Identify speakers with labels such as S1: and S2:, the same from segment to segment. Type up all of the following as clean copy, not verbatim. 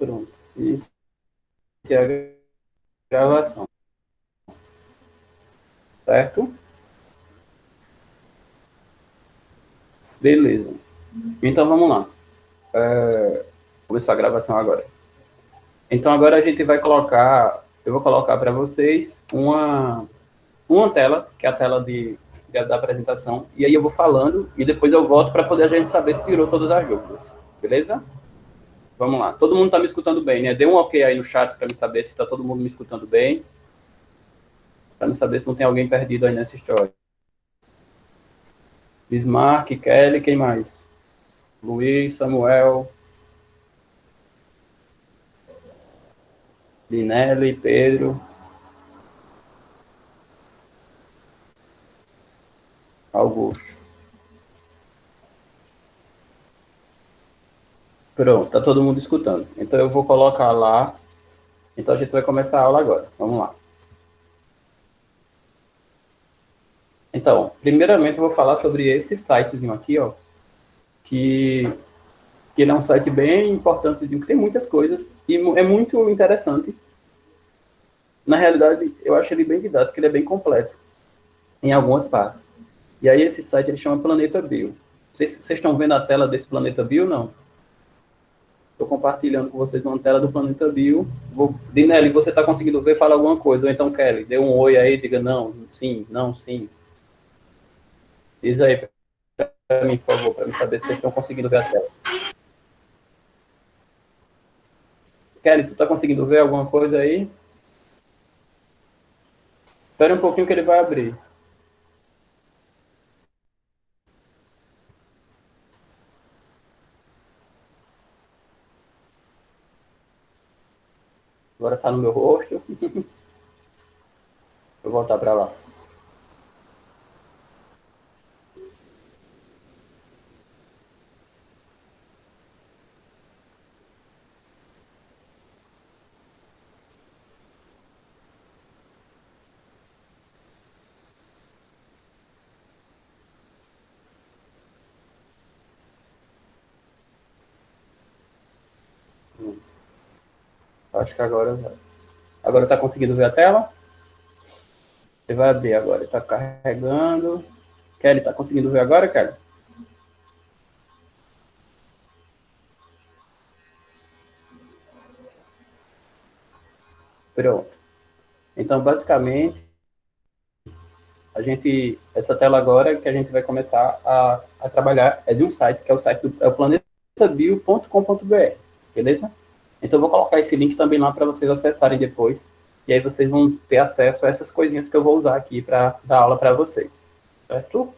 S1: Pronto. Isso é a gravação. Certo? Beleza. Então vamos lá. Começou a gravação agora. Então agora a gente vai colocar, eu vou colocar para vocês uma tela, que é a tela da apresentação, e aí eu vou falando e depois eu volto para poder a gente saber se tirou todas as dúvidas. Beleza? Vamos lá. Todo mundo está me escutando bem, né? Dê um ok aí no chat para me saber se está todo mundo me escutando bem. Para me saber se não tem alguém perdido aí nessa história. Bismarck, Kelly, quem mais? Luiz, Samuel, Linelli, Pedro, Augusto. Pronto, tá todo mundo escutando. Então eu vou colocar lá. Então a gente vai começar a aula agora. Vamos lá. Então, primeiramente eu vou falar sobre esse sitezinho aqui, ó, que ele é um site bem importantezinho, que tem muitas coisas e é muito interessante. Na realidade, eu acho ele bem didático, ele é bem completo em algumas partes. E aí esse site ele chama Planeta Bio. Vocês estão vendo a tela desse Planeta Bio, não? Estou compartilhando com vocês uma tela do Planeta Bio. Dinelli, você está conseguindo ver? Fala alguma coisa. Ou então, Kelly, dê um oi aí, diga não, sim, não, sim. Diz aí para mim, por favor, para me saber se vocês estão conseguindo ver a tela. Kelly, tu está conseguindo ver alguma coisa aí? Espera um pouquinho que ele vai abrir. Agora está no meu rosto. Vou voltar para lá. Acho que agora vai. Agora está conseguindo ver a tela? Ele vai abrir agora. Está carregando. Kelly, está conseguindo ver agora, Kelly? Pronto. Então, basicamente, essa tela agora que a gente vai começar a trabalhar é de um site, que é o site é o planetabio.com.br, beleza? Então, eu vou colocar esse link também lá para vocês acessarem depois, e aí vocês vão ter acesso a essas coisinhas que eu vou usar aqui para dar aula para vocês, certo?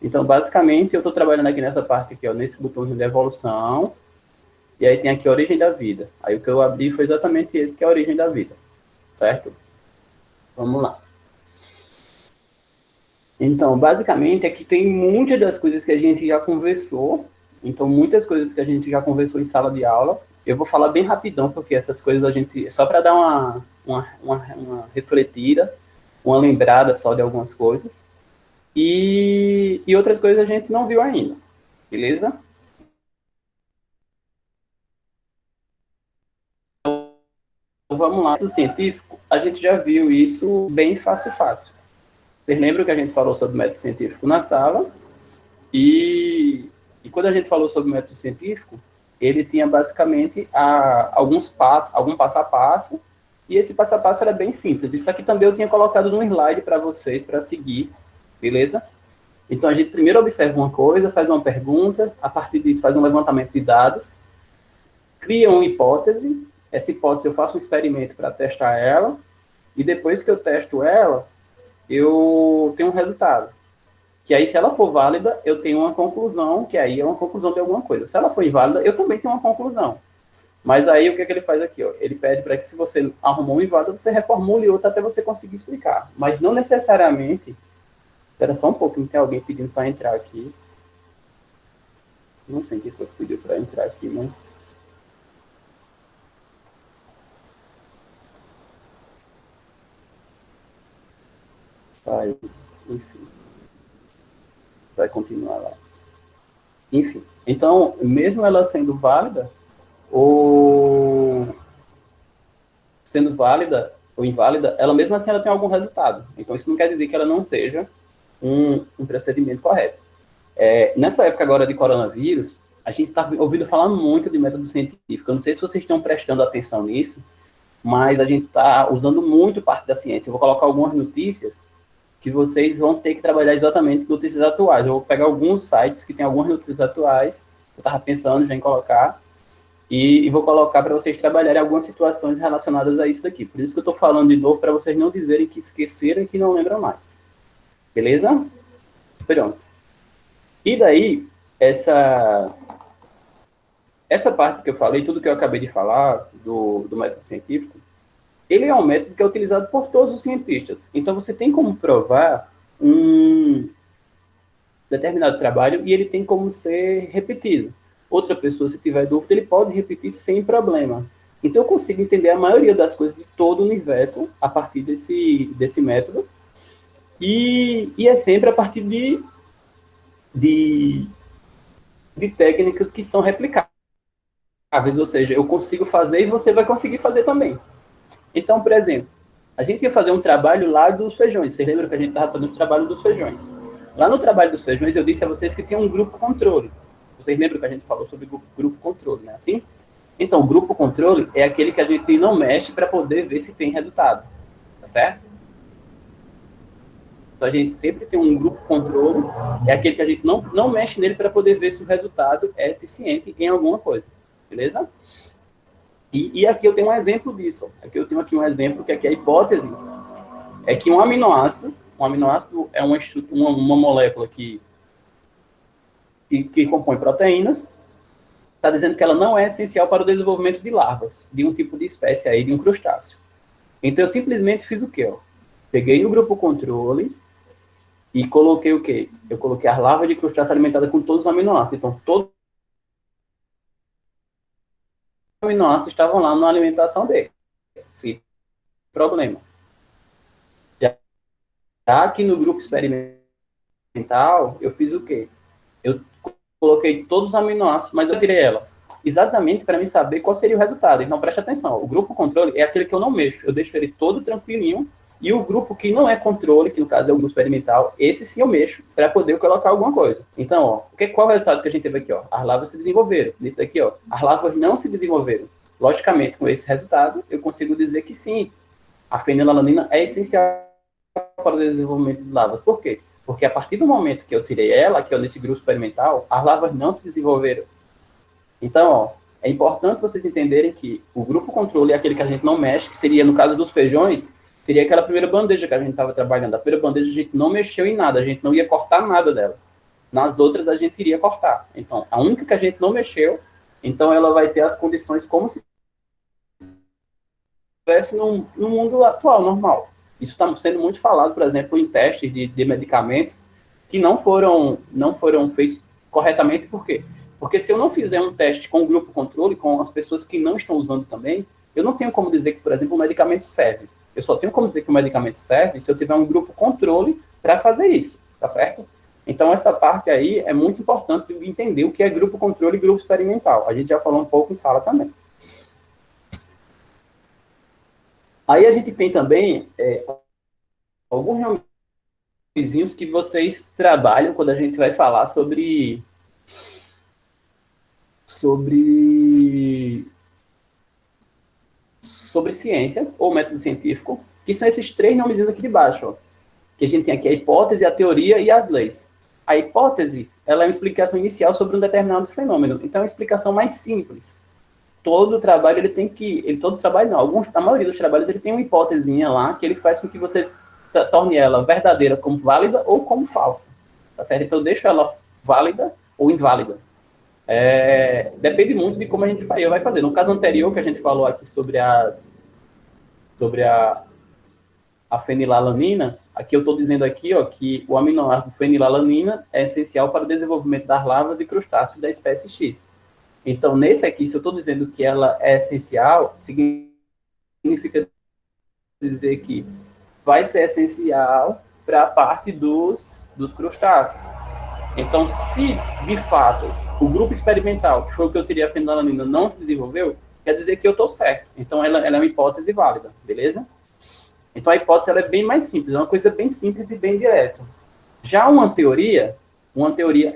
S1: Então, basicamente, eu estou trabalhando aqui nessa parte aqui, ó, nesse botãozinho de evolução, e aí tem aqui a origem da vida. Aí o que eu abri foi exatamente esse, que é a origem da vida, certo? Vamos lá. Então, basicamente, aqui tem muitas das coisas que a gente já conversou. Então, muitas coisas que a gente já conversou em sala de aula. Eu vou falar bem rapidão, porque essas coisas a gente... Só para dar uma refletida, uma lembrada só de algumas coisas. E outras coisas a gente não viu ainda. Beleza? Então, vamos lá. Do científico, a gente já viu isso bem fácil, fácil. Vocês lembram que a gente falou sobre método científico na sala? E quando a gente falou sobre o método científico, ele tinha basicamente algum passo a passo, e esse passo a passo era bem simples. Isso aqui também eu tinha colocado no slide para vocês, para seguir, beleza? Então a gente primeiro observa uma coisa, faz uma pergunta, a partir disso faz um levantamento de dados, cria uma hipótese, essa hipótese eu faço um experimento para testar ela, e depois que eu testo ela, eu tenho um resultado. Que aí, se ela for válida, eu tenho uma conclusão, que aí é uma conclusão de alguma coisa. Se ela for inválida, eu também tenho uma conclusão. Mas aí, o que, é que ele faz aqui? Ó? Ele pede para que, se você arrumou um inválido, você reformule outro até você conseguir explicar. Mas não necessariamente... Espera só um pouquinho, tem alguém pedindo para entrar aqui. Não sei quem foi que pediu para entrar aqui, mas... Saiu. Enfim. Vai continuar lá. Enfim. Então, mesmo ela sendo válida, sendo válida ou inválida, ela mesmo assim ela tem algum resultado. Então, isso não quer dizer que ela não seja um procedimento correto. Nessa época agora de coronavírus, a gente está ouvindo falar muito de método científico. Eu não sei se vocês estão prestando atenção nisso, mas a gente está usando muito parte da ciência. Eu vou colocar algumas notícias que vocês vão ter que trabalhar exatamente notícias atuais. Eu vou pegar alguns sites que tem algumas notícias atuais, eu estava pensando já em colocar, e vou colocar para vocês trabalharem algumas situações relacionadas a isso daqui. Por isso que eu estou falando de novo, para vocês não dizerem que esqueceram e que não lembram mais. Beleza? Pronto. E daí, essa parte que eu falei, tudo que eu acabei de falar do método científico, ele é um método que é utilizado por todos os cientistas. Então, você tem como provar um determinado trabalho e ele tem como ser repetido. Outra pessoa, se tiver dúvida, ele pode repetir sem problema. Então, eu consigo entender a maioria das coisas de todo o universo a partir desse método. E é sempre a partir de técnicas que são replicáveis. Ou seja, eu consigo fazer e você vai conseguir fazer também. Então, por exemplo, a gente ia fazer um trabalho lá dos feijões. Vocês lembram que a gente estava fazendo o trabalho dos feijões? Lá no trabalho dos feijões, eu disse a vocês que tinha um grupo controle. Vocês lembram que a gente falou sobre grupo controle, né? Assim? Então, o grupo controle é aquele que a gente não mexe para poder ver se tem resultado. Tá certo? Então, a gente sempre tem um grupo controle, é aquele que a gente não mexe nele para poder ver se o resultado é eficiente em alguma coisa. Beleza? E aqui eu tenho um exemplo disso. Aqui eu tenho um exemplo, que aqui a hipótese é que um aminoácido é uma molécula que compõe proteínas, está dizendo que ela não é essencial para o desenvolvimento de larvas, de um tipo de espécie aí, de um crustáceo. Então eu simplesmente fiz o quê? Ó? Peguei o grupo controle e coloquei o quê? Eu coloquei as larvas de crustáceo alimentadas com todos os aminoácidos. Então todos os aminoácidos estavam lá na alimentação dele. Sem problema. Já aqui no grupo experimental, eu fiz o quê? Eu coloquei todos os aminoácidos, mas eu tirei ela. Exatamente para mim saber qual seria o resultado. Então, preste atenção. O grupo controle é aquele que eu não mexo. Eu deixo ele todo tranquilinho. E o grupo que não é controle, que no caso é o grupo experimental, esse sim eu mexo para poder colocar alguma coisa. Então, ó, qual é o resultado que a gente teve aqui? Ó? As larvas se desenvolveram. Nisso daqui, ó, as larvas não se desenvolveram. Logicamente, com esse resultado, eu consigo dizer que sim, a fenilalanina é essencial para o desenvolvimento de larvas. Por quê? Porque a partir do momento que eu tirei ela, que é nesse grupo experimental, as larvas não se desenvolveram. Então, ó, é importante vocês entenderem que o grupo controle é aquele que a gente não mexe, que seria, no caso dos feijões, seria aquela primeira bandeja que a gente estava trabalhando. A primeira bandeja a gente não mexeu em nada, a gente não ia cortar nada dela. Nas outras a gente iria cortar. Então, a única que a gente não mexeu, então ela vai ter as condições como se estivesse no mundo atual, normal. Isso está sendo muito falado, por exemplo, em testes de medicamentos que não foram feitos corretamente. Por quê? Porque se eu não fizer um teste com o grupo controle, com as pessoas que não estão usando também, eu não tenho como dizer que, por exemplo, o medicamento serve. Eu só tenho como dizer que o medicamento serve se eu tiver um grupo controle para fazer isso, tá certo? Então, essa parte aí é muito importante de entender o que é grupo controle e grupo experimental. A gente já falou um pouco em sala também. Aí a gente tem também alguns nomezinhos que vocês trabalham quando a gente vai falar sobre ciência ou método científico, que são esses 3 nomezinhos aqui de baixo, ó, que a gente tem aqui a hipótese, a teoria e as leis. A hipótese, ela é uma explicação inicial sobre um determinado fenômeno, então é uma explicação mais simples. Todo trabalho ele tem que, todo trabalho não, a maioria dos trabalhos ele tem uma hipótesinha lá que ele faz com que você torne ela verdadeira como válida ou como falsa, tá certo? Então eu deixo ela válida ou inválida. Depende muito de como a gente vai fazer. No caso anterior que a gente falou aqui sobre a fenilalanina, aqui eu estou dizendo aqui, ó, que o aminoácido fenilalanina é essencial para o desenvolvimento das larvas e crustáceos da espécie X. Então, nesse aqui, se eu estou dizendo que ela é essencial, significa dizer que vai ser essencial para a parte dos crustáceos. Então, se, de fato, o grupo experimental, que foi o que eu teria a fenilalanina, não se desenvolveu, quer dizer que eu estou certo. Então, ela é uma hipótese válida, beleza? Então, a hipótese ela é bem mais simples, é uma coisa bem simples e bem direta. Já uma teoria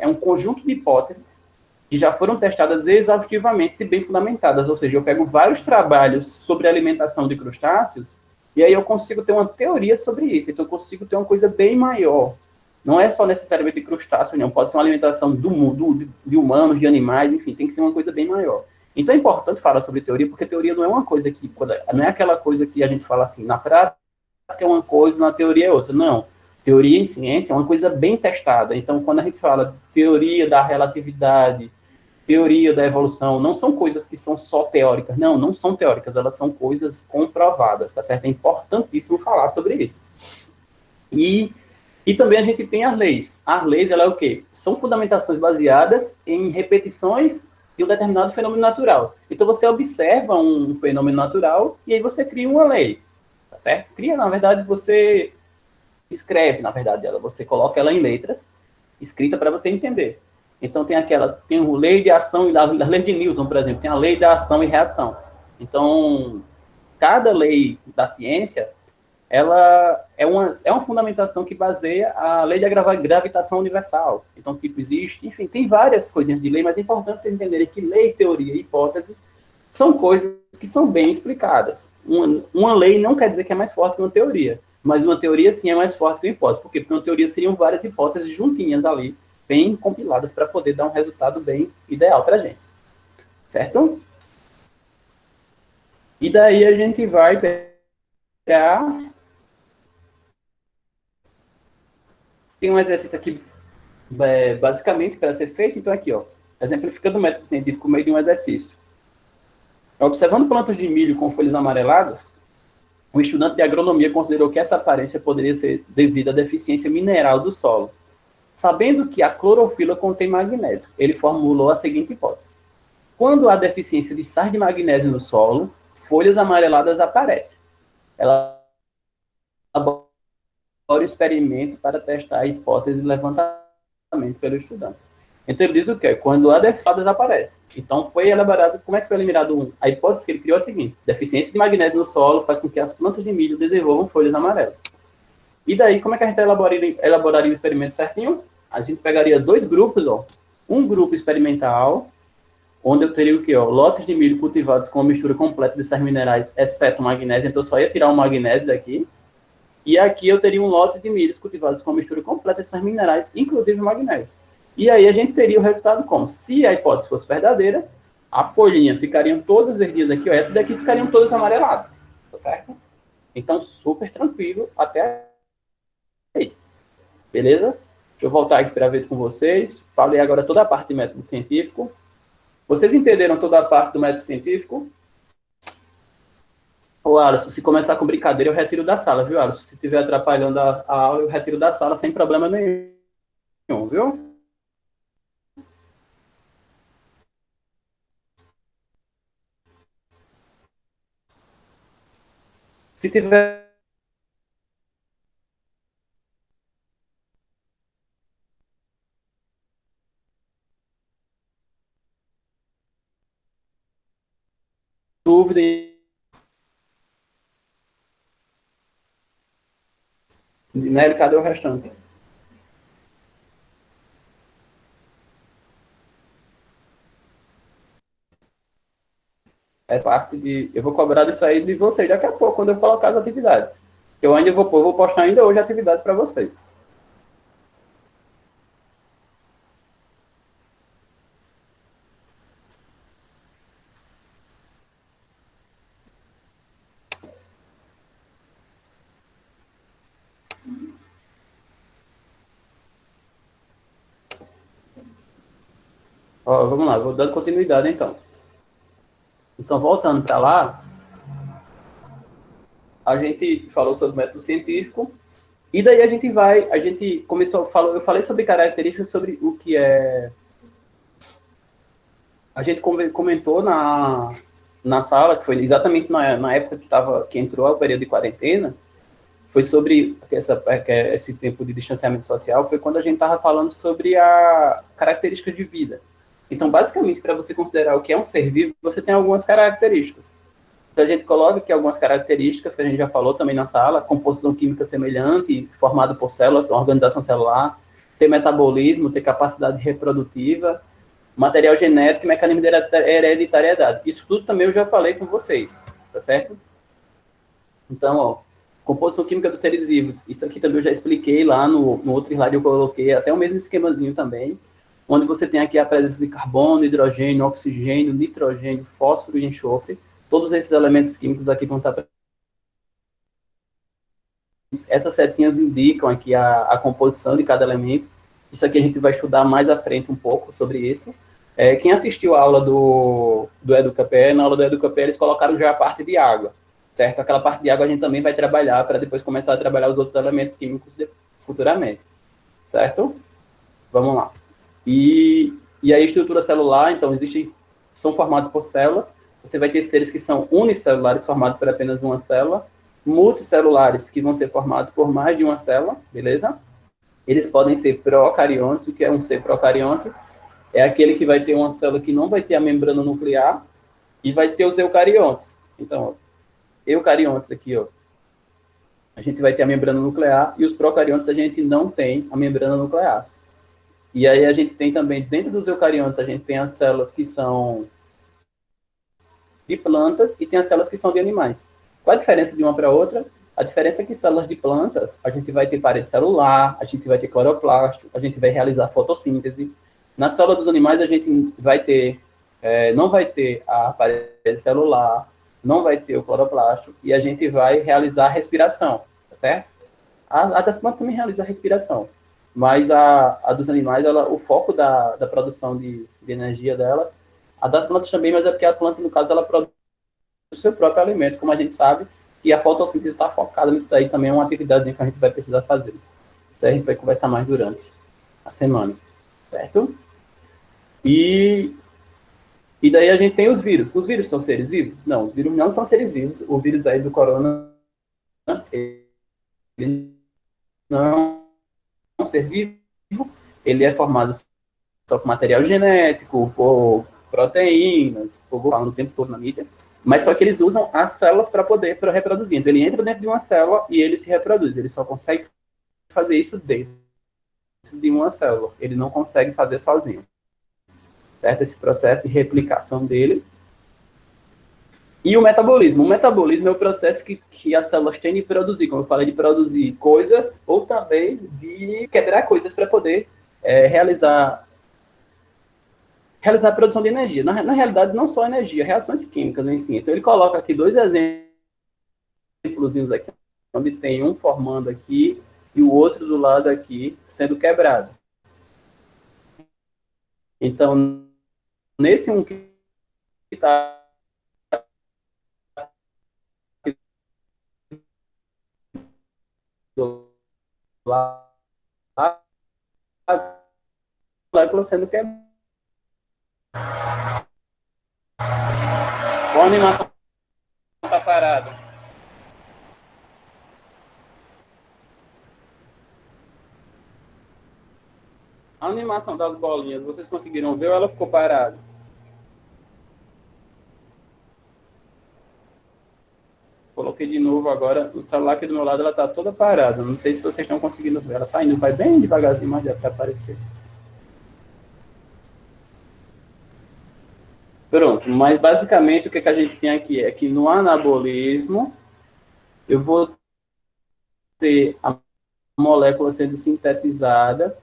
S1: é um conjunto de hipóteses que já foram testadas exaustivamente e bem fundamentadas, ou seja, eu pego vários trabalhos sobre a alimentação de crustáceos e aí eu consigo ter uma teoria sobre isso, então eu consigo ter uma coisa bem maior. Não é só necessariamente de crustáceo, não, pode ser uma alimentação do mundo, de humanos, de animais, enfim, tem que ser uma coisa bem maior. Então é importante falar sobre teoria, porque teoria não é uma coisa que, não é aquela coisa que a gente fala assim, na prática é uma coisa, na teoria é outra, não. Teoria em ciência é uma coisa bem testada, então quando a gente fala teoria da relatividade, teoria da evolução, não são coisas que são só teóricas, não são teóricas, elas são coisas comprovadas, tá certo? É importantíssimo falar sobre isso. E também a gente tem as leis. As leis, ela é o quê? São fundamentações baseadas em repetições de um determinado fenômeno natural. Então, você observa um fenômeno natural e aí você cria uma lei, tá certo? Cria, na verdade, você escreve, na verdade, ela. Você coloca ela em letras, escrita para você entender. Então, tem a lei de ação e a lei de Newton, por exemplo, tem a lei da ação e reação. Então, cada lei da ciência, ela é uma fundamentação que baseia a lei da gravitação universal. Então, tipo, existe, enfim, tem várias coisinhas de lei, mas é importante vocês entenderem que lei, teoria e hipótese são coisas que são bem explicadas. Uma lei não quer dizer que é mais forte que uma teoria, mas uma teoria sim é mais forte que uma hipótese. Por quê? Porque uma teoria seriam várias hipóteses juntinhas ali, bem compiladas para poder dar um resultado bem ideal para a gente. Certo? E daí a gente vai pegar... Tem um exercício aqui, basicamente, para ser feito. Então, aqui, ó, exemplificando o método científico por meio de um exercício. Observando plantas de milho com folhas amareladas, um estudante de agronomia considerou que essa aparência poderia ser devido à deficiência mineral do solo. Sabendo que a clorofila contém magnésio, ele formulou a seguinte hipótese. Quando há deficiência de sais de magnésio no solo, folhas amareladas aparecem. Ela elabora o experimento para testar a hipótese de levantamento pelo estudante. Então ele diz o quê? Quando há deficiência, aparece. Então foi elaborado, como é que foi eliminado? A hipótese que ele criou é a seguinte: deficiência de magnésio no solo faz com que as plantas de milho desenvolvam folhas amarelas. E daí, como é que a gente elaboraria o experimento certinho? A gente pegaria dois grupos, ó. Um grupo experimental, onde eu teria o quê? Ó? Lotes de milho cultivados com uma mistura completa de sais minerais, exceto magnésio, então eu só ia tirar o magnésio daqui. E aqui eu teria um lote de milhos cultivados com uma mistura completa de sais minerais, inclusive magnésio. E aí a gente teria o resultado como? Se a hipótese fosse verdadeira, a folhinha ficariam todas verdinhas aqui, ó, essas daqui ficariam todas amareladas, tá certo? Então, super tranquilo até aí. Beleza? Deixa eu voltar aqui para ver com vocês. Falei agora toda a parte do método científico. Vocês entenderam toda a parte do método científico? Ô, Alisson, se começar com brincadeira, eu retiro da sala, viu, Alisson? Se estiver atrapalhando a aula, eu retiro da sala sem problema nenhum, viu? Se tiver dúvida, né, cadê o restante? Essa parte de... Eu vou cobrar isso aí de vocês daqui a pouco, quando eu colocar as atividades. Eu ainda vou postar ainda hoje atividades para vocês. Ó, vamos lá, vou dando continuidade então. Então, voltando para lá, a gente falou sobre o método científico, e daí a gente começou, eu falei sobre características, sobre o que é... A gente comentou na sala, que foi exatamente na época que entrou o período de quarentena, foi sobre esse tempo de distanciamento social, foi quando a gente estava falando sobre a característica de vida. Então, basicamente, para você considerar o que é um ser vivo, você tem algumas características. Então, a gente coloca aqui algumas características que a gente já falou também na sala: composição química semelhante, formada por células, organização celular, ter metabolismo, ter capacidade reprodutiva, material genético e mecanismo de hereditariedade. Isso tudo também eu já falei com vocês, tá certo? Então, ó, composição química dos seres vivos. Isso aqui também eu já expliquei lá no outro slide, eu coloquei até o mesmo esquemazinho também, onde você tem aqui a presença de carbono, hidrogênio, oxigênio, nitrogênio, fósforo e enxofre. Todos esses elementos químicos aqui vão estar. Essas setinhas indicam aqui a composição de cada elemento. Isso aqui a gente vai estudar mais à frente um pouco sobre isso. Quem assistiu a aula do EducaPE, na aula do EducaPE eles colocaram já a parte de água, certo? Aquela parte de água a gente também vai trabalhar para depois começar a trabalhar os outros elementos químicos futuramente, certo? Vamos lá. E a estrutura celular, então, são formados por células. Você vai ter seres que são unicelulares, formados por apenas uma célula, multicelulares, que vão ser formados por mais de uma célula, beleza? Eles podem ser procariontes. O que é um ser procarionte? É aquele que vai ter uma célula que não vai ter a membrana nuclear e vai ter os eucariontes. Então, ó, eucariontes aqui, ó, a gente vai ter a membrana nuclear, e os procariontes a gente não tem a membrana nuclear. E aí a gente tem também, dentro dos eucariontes, a gente tem as células que são de plantas e tem as células que são de animais. Qual a diferença de uma para outra? A diferença é que células de plantas, a gente vai ter parede celular, a gente vai ter cloroplasto, a gente vai realizar fotossíntese. Na célula dos animais, a gente vai ter, não vai ter a parede celular, não vai ter o cloroplasto, e a gente vai realizar a respiração, tá certo? A das plantas também realiza a respiração, mas a dos animais, o foco da produção de energia dela, a das plantas também, mas é porque a planta, no caso, ela produz o seu próprio alimento, como a gente sabe, e a fotossíntese está focada nisso daí também, é uma atividade que a gente vai precisar fazer. Isso aí a gente vai conversar mais durante a semana, certo? E daí a gente tem os vírus. Os vírus são seres vivos? Não, os vírus não são seres vivos. O vírus aí do corona, ele não é um ser vivo, ele é formado só por material genético, por proteínas, por falando o tempo todo na mídia, mas só que eles usam as células para poder reproduzir. Então ele entra dentro de uma célula e ele se reproduz. Ele só consegue fazer isso dentro de uma célula. Ele não consegue fazer sozinho. Certo? Esse processo de replicação dele. E o metabolismo. O metabolismo é o processo que as células têm de produzir, como eu falei, de produzir coisas ou também de quebrar coisas para poder realizar a produção de energia. Na realidade, não só energia, reações químicas em si. Então, ele coloca aqui dois exemplos aqui, onde tem um formando aqui e o outro do lado aqui sendo quebrado. Então, nesse um que está do lado, a molécula sendo quebrada. Qual a animação está parada? A animação das bolinhas, vocês conseguiram ver ou ela ficou parada? Coloquei de novo agora, o celular aqui do meu lado, ela está toda parada. Não sei se vocês estão conseguindo ver. Ela está indo, vai bem devagarzinho, mas deve aparecer. Pronto, mas basicamente o que a gente tem aqui é que no anabolismo eu vou ter a molécula sendo sintetizada,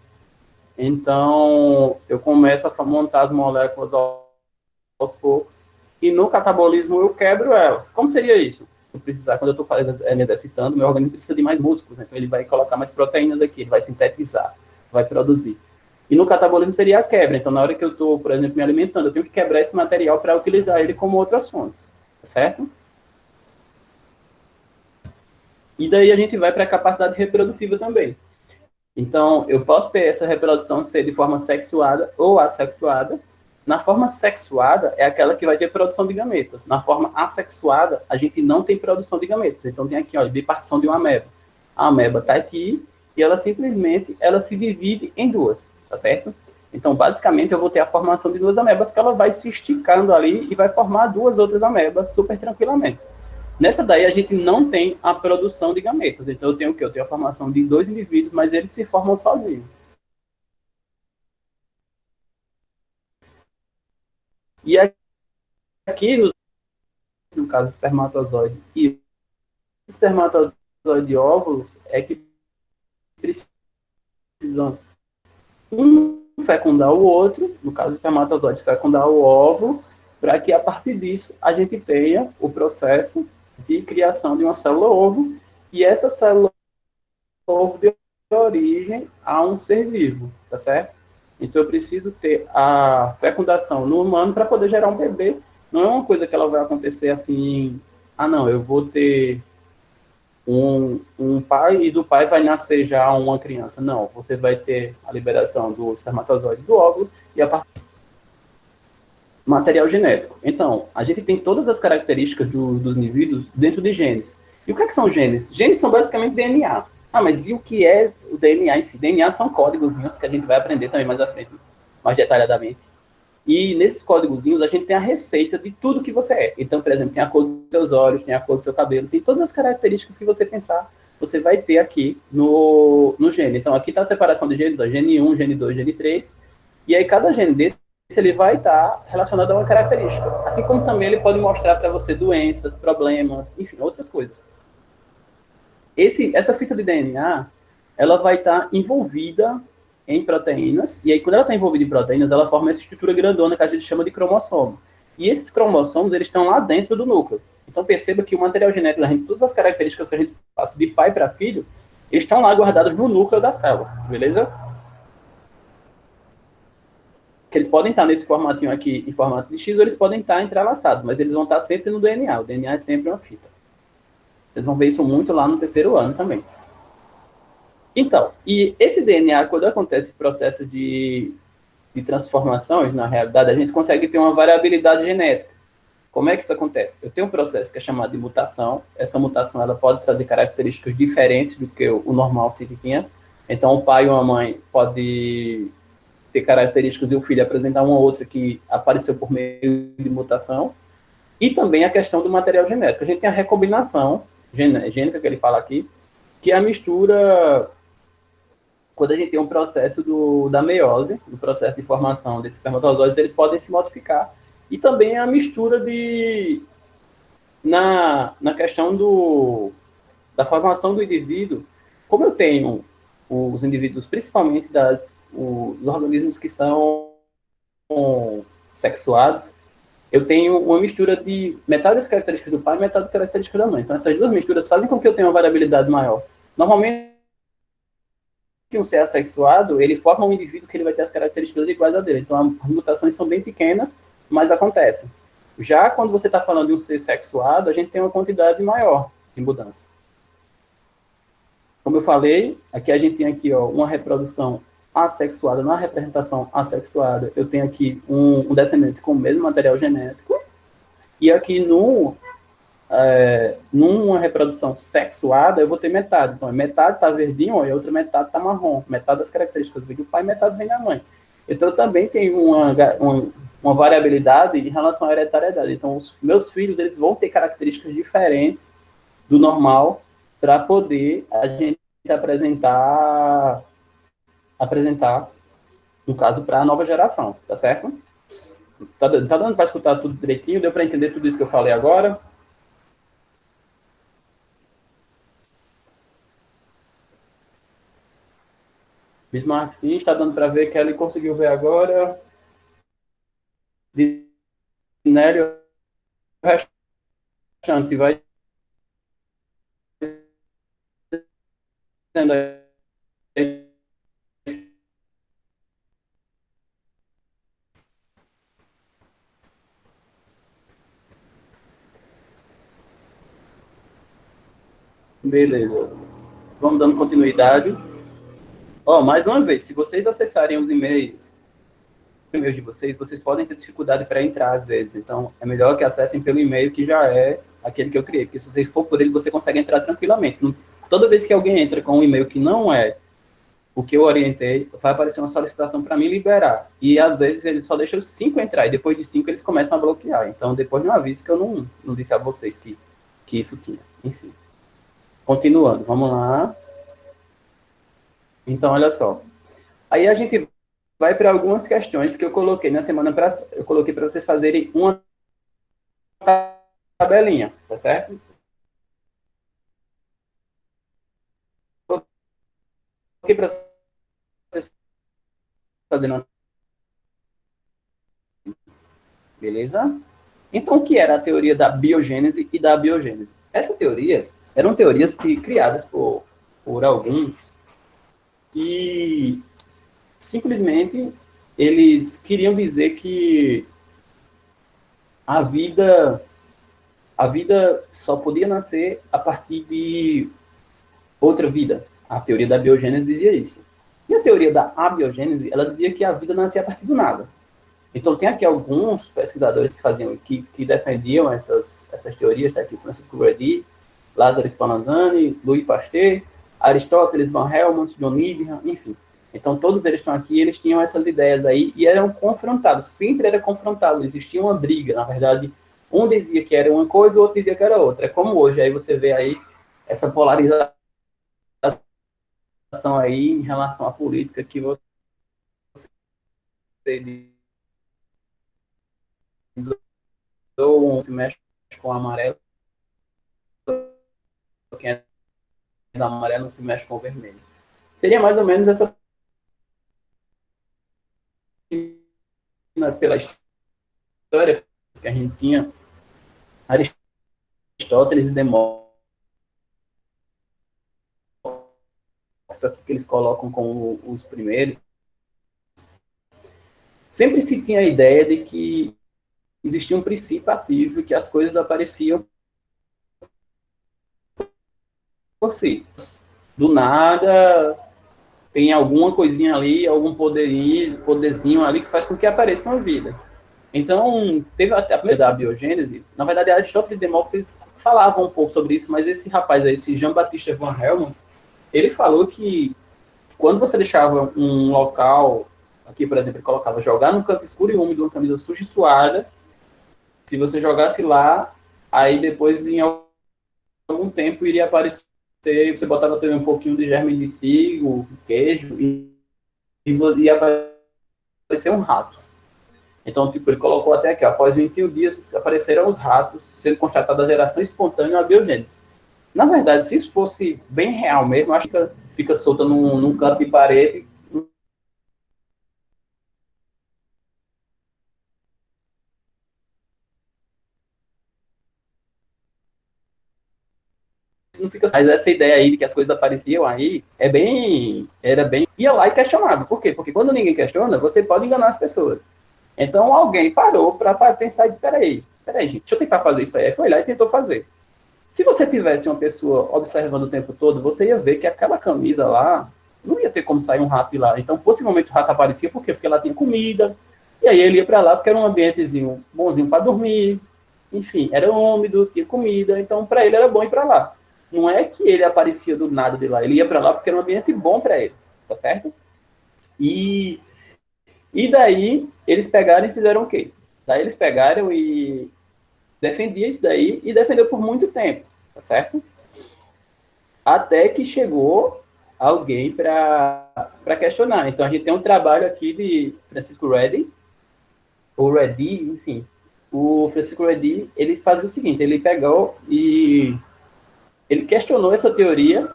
S1: então eu começo a montar as moléculas aos poucos, e no catabolismo eu quebro ela. Como seria isso? Eu precisar, quando eu estou me exercitando, meu organismo precisa de mais músculos, né? Então ele vai colocar mais proteínas aqui, ele vai sintetizar, vai produzir. E no catabolismo seria a quebra. Então, na hora que eu estou, por exemplo, me alimentando, eu tenho que quebrar esse material para utilizar ele como outras fontes, certo? E daí a gente vai para a capacidade reprodutiva também. Então, eu posso ter essa reprodução ser de forma sexuada ou assexuada. Na forma sexuada, é aquela que vai ter produção de gametas. Na forma assexuada, a gente não tem produção de gametas. Então, tem aqui, ó, bipartição de uma ameba. A ameba está aqui e ela simplesmente se divide em duas, tá certo? Então, basicamente, eu vou ter a formação de duas amebas que ela vai se esticando ali e vai formar duas outras amebas super tranquilamente. Nessa daí, a gente não tem a produção de gametas. Então, eu tenho o quê? Eu tenho a formação de dois indivíduos, mas eles se formam sozinhos. E aqui, no caso, espermatozoide e espermatozoide e óvulos, é que precisam um fecundar o outro, no caso, o espermatozoide fecundar o óvulo, para que, a partir disso, a gente tenha o processo de criação de uma célula-ovo, e essa célula-ovo dê origem a um ser vivo, tá certo? Então, eu preciso ter a fecundação no humano para poder gerar um bebê. Não é uma coisa que ela vai acontecer assim, ah, não, eu vou ter um pai e do pai vai nascer já uma criança. Não, você vai ter a liberação do espermatozoide do óvulo e a partir material genético. Então, a gente tem todas as características dos indivíduos dentro de genes. E o que, que são genes? Genes são basicamente DNA. Ah, mas e o que é o DNA em si? DNA são códigos que a gente vai aprender também mais à frente, mais detalhadamente. E nesses códigozinhos a gente tem a receita de tudo que você é. Então, por exemplo, tem a cor dos seus olhos, tem a cor do seu cabelo, tem todas as características que você pensar, você vai ter aqui no gene. Então, aqui está a separação de genes, ó, gene 1, gene 2, gene 3. E aí, cada gene desse, ele vai estar relacionado a uma característica. Assim como também ele pode mostrar para você doenças, problemas, enfim, outras coisas. Essa fita de DNA, ela vai estar envolvida em proteínas, e aí quando ela está envolvida em proteínas, ela forma essa estrutura grandona que a gente chama de cromossomo. E esses cromossomos, eles estão lá dentro do núcleo. Então perceba que o material genético da gente, todas as características que a gente passa de pai para filho, eles estão lá guardados no núcleo da célula, beleza? Que eles podem estar nesse formatinho aqui, em formato de X, ou eles podem estar entrelaçados, mas eles vão estar sempre no DNA. O DNA é sempre uma fita. Vocês vão ver isso muito lá no terceiro ano também. Então, e esse DNA, quando acontece o processo de transformações, na realidade, a gente consegue ter uma variabilidade genética. Como é que isso acontece? Eu tenho um processo que é chamado de mutação. Essa mutação ela pode trazer características diferentes do que o normal se tinha. Então, o pai ou a mãe pode ter características e o filho apresentar uma ou outra que apareceu por meio de mutação. E também a questão do material genético. A gente tem a recombinação gênica, que ele fala aqui, que é a mistura quando a gente tem um processo da meiose, do processo de formação desses espermatozoides, eles podem se modificar. E também a mistura na questão da formação do indivíduo, como eu tenho os indivíduos, principalmente os organismos que são sexuados, eu tenho uma mistura de metade das características do pai e metade das características da mãe. Então, essas duas misturas fazem com que eu tenha uma variabilidade maior. Normalmente, um ser assexuado, ele forma um indivíduo que ele vai ter as características iguais a dele. Então, as mutações são bem pequenas, mas acontecem. Já quando você está falando de um ser sexuado, a gente tem uma quantidade maior de mudança. Como eu falei, aqui a gente tem aqui, ó, uma reprodução assexuada. Na representação assexuada, eu tenho aqui um descendente com o mesmo material genético. E aqui numa reprodução sexuada, eu vou ter metade. Então, metade está verdinho, ó, e a outra metade está marrom. Metade das características vem do pai, metade vem da mãe. Então, eu também tenho uma variabilidade em relação à hereditariedade. Então, os meus filhos, eles vão ter características diferentes do normal para poder a gente apresentar, no caso, para a nova geração, tá certo? Tá dando para escutar tudo direitinho? Deu para entender tudo isso que eu falei agora? Bismarck, sim, está dando para ver que ele conseguiu ver agora. Dinélio, o restante vai sendo aí. Beleza. Vamos dando continuidade. Ó, mais uma vez, se vocês acessarem os e-mails de vocês, vocês podem ter dificuldade para entrar às vezes. Então, é melhor que acessem pelo e-mail que já é aquele que eu criei. Porque se você for por ele, você consegue entrar tranquilamente. Toda vez que alguém entra com um e-mail que não é o que eu orientei, vai aparecer uma solicitação para mim liberar. E às vezes eles só deixam 5 entrar, e depois de 5 eles começam a bloquear. Então, depois de um aviso que eu não disse a vocês que isso tinha. Enfim. Continuando, vamos lá. Então, olha só. Aí a gente vai para algumas questões que eu coloquei na semana eu coloquei para vocês fazerem uma tabelinha, tá certo? Coloquei para vocês fazerem uma... Beleza? Então, o que era a teoria da biogênese e da abiogênese? Essa teoria eram teorias criadas por alguns que simplesmente eles queriam dizer que a vida só podia nascer a partir de outra vida. A teoria da biogênese dizia isso. E a teoria da abiogênese, ela dizia que a vida nascia a partir do nada. Então, tem aqui alguns pesquisadores que defendiam essas teorias, tá aqui Francisco Redi, Lázaro Spallanzani, Louis Pasteur, Aristóteles, Van Helmont, John Needham, enfim. Então, todos eles estão aqui, eles tinham essas ideias aí e eram confrontados, sempre era confrontado, existia uma briga, na verdade, um dizia que era uma coisa, o outro dizia que era outra. É como hoje, aí você vê aí essa polarização aí em relação à política que você ou se mexe com o amarelo, quem é do amarelo não se mexe com o vermelho. Seria mais ou menos essa pela história que a gente tinha Aristóteles e Demócrito, que eles colocam como os primeiros. Sempre se tinha a ideia de que existia um princípio ativo e que as coisas apareciam por si. Do nada, tem alguma coisinha ali, algum poderzinho ali que faz com que apareça uma vida. Então, teve até a primeira da biogênese. Na verdade, Aristóteles e Demócrito falavam um pouco sobre isso, mas esse rapaz aí, esse Jean-Baptiste Van Helmont, ele falou que quando você deixava um local, aqui, por exemplo, ele colocava jogar num canto escuro e úmido, uma camisa suja e suada, se você jogasse lá, aí depois, em algum tempo, iria aparecer, você botava também um pouquinho de germe de trigo, queijo, e ia aparecer um rato. Então, tipo, ele colocou até aqui, após 21 dias apareceram os ratos, sendo constatada a geração espontânea a biogênese. Na verdade, se isso fosse bem real mesmo, acho que fica solta num canto de parede. Não fica... Mas essa ideia aí de que as coisas apareciam aí era bem, ia lá e questionava. Por quê? Porque quando ninguém questiona, você pode enganar as pessoas. Então alguém parou para pensar e disse: peraí, gente, deixa eu tentar fazer isso aí. Aí foi lá e tentou fazer. Se você tivesse uma pessoa observando o tempo todo, você ia ver que aquela camisa lá não ia ter como sair um rato de lá. Então, possivelmente o rato aparecia por quê? Porque ela tinha comida. E aí ele ia para lá porque era um ambientezinho bonzinho para dormir. Enfim, era úmido, tinha comida. Então, para ele era bom ir para lá. Não é que ele aparecia do nada de lá. Ele ia para lá porque era um ambiente bom para ele. Tá certo? E daí, eles pegaram e fizeram o quê? Daí eles pegaram e defendiam isso daí e defendeu por muito tempo. Tá certo? Até que chegou alguém para questionar. Então, a gente tem um trabalho aqui de Francisco Redi, ou Redi, enfim. O Francisco Redi, ele fazia o seguinte, ele pegou e ele questionou essa teoria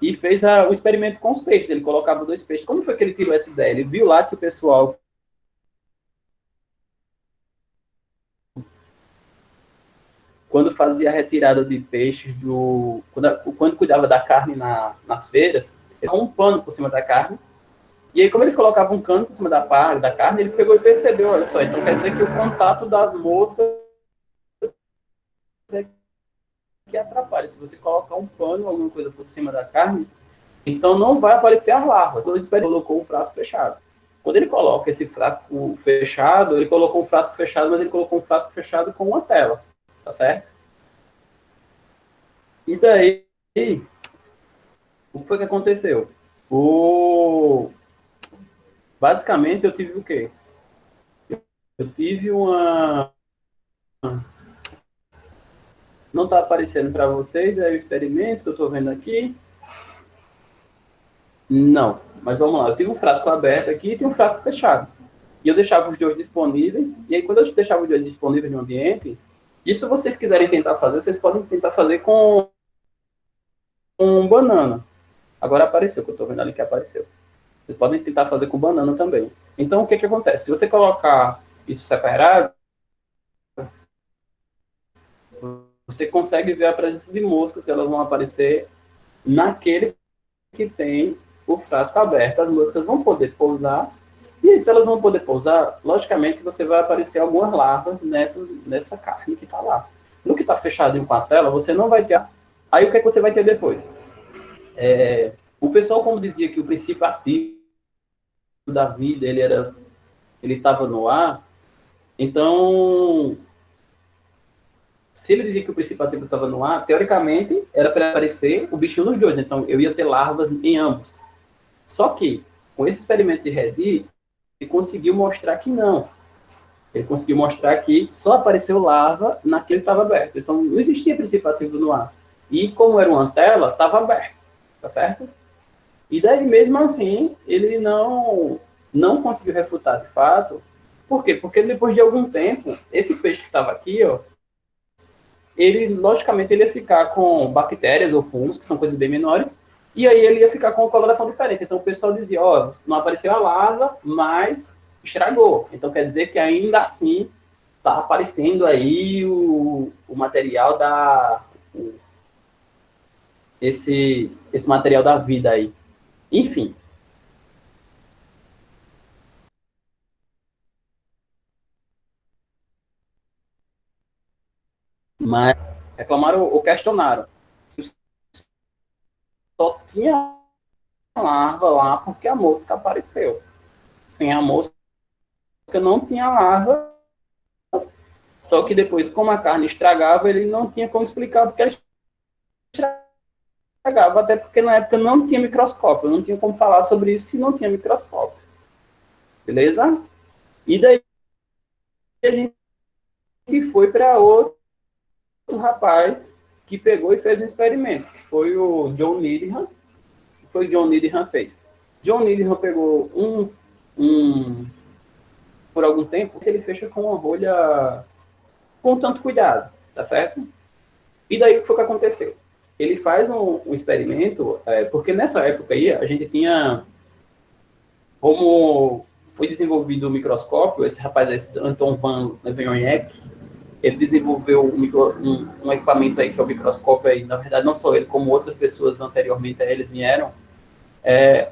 S1: e fez o experimento com os peixes. Ele colocava 2 peixes. Como foi que ele tirou essa ideia? Ele viu lá que o pessoal, quando fazia a retirada de peixes, quando cuidava da carne nas feiras, ele tinha um pano por cima da carne. E aí, como eles colocavam um cano por cima da carne, ele pegou e percebeu, olha só, então quer dizer que o contato das moscas é que atrapalha. Se você colocar um pano, alguma coisa por cima da carne, então não vai aparecer as larvas. Então, ele colocou o frasco fechado. Quando ele coloca esse frasco fechado, ele colocou um frasco fechado, mas ele colocou um frasco fechado com uma tela, tá certo? E daí, o que foi que aconteceu? O... Basicamente, eu tive o quê? Eu tive uma... Não está aparecendo para vocês, é o experimento que eu estou vendo aqui. Não, mas vamos lá. Eu tive um frasco aberto aqui e tem um frasco fechado. E eu deixava os dois disponíveis. E aí, quando eu deixava os dois disponíveis no ambiente, isso se vocês quiserem tentar fazer, vocês podem tentar fazer com banana. Agora apareceu, que eu estou vendo ali que apareceu. Vocês podem tentar fazer com banana também. Então, o que acontece? Se você colocar isso separado, você consegue ver a presença de moscas que elas vão aparecer naquele que tem o frasco aberto. As moscas vão poder pousar, e aí, se elas vão poder pousar, logicamente você vai aparecer algumas larvas nessa carne que está lá. No que está fechado com a tela, você não vai ter. Aí o que você vai ter depois? O pessoal, como dizia que o princípio ativo da vida ele estava no ar, então se ele dizia que o princípio ativo estava no ar, teoricamente era para aparecer o bichinho nos dois, então eu ia ter larvas em ambos. Só que, com esse experimento de Reddy, ele conseguiu mostrar que não. Ele conseguiu mostrar que só apareceu larva naquele que estava aberto. Então, não existia princípio ativo no ar. E, como era uma tela, estava aberto. Tá certo? E daí, mesmo assim, ele não conseguiu refutar de fato. Por quê? Porque depois de algum tempo, esse peixe que estava aqui, ó, ele, logicamente, ele ia ficar com bactérias ou fungos, que são coisas bem menores, e aí ele ia ficar com uma coloração diferente. Então o pessoal dizia, ó, não apareceu a larva, mas estragou. Então quer dizer que ainda assim está aparecendo aí o material esse material da vida aí. Enfim. Mas reclamaram ou questionaram. Só tinha larva lá porque a mosca apareceu. Sem a mosca não tinha larva. Só que depois, como a carne estragava, ele não tinha como explicar porque ela estragava, até porque na época não tinha microscópio, não tinha como falar sobre isso se não tinha microscópio. Beleza? E daí a gente foi para outro rapaz que pegou e fez um experimento, que foi o John Needham, que foi o John Needham fez. John Needham pegou por algum tempo, ele fecha com uma rolha com tanto cuidado, tá certo? E daí o que foi que aconteceu? Ele faz um experimento, porque nessa época aí a gente tinha, como foi desenvolvido o microscópio, esse rapaz, esse Anton van Leeuwenhoek, ele desenvolveu um equipamento aí que é o microscópio aí, na verdade não só ele, como outras pessoas anteriormente a eles vieram,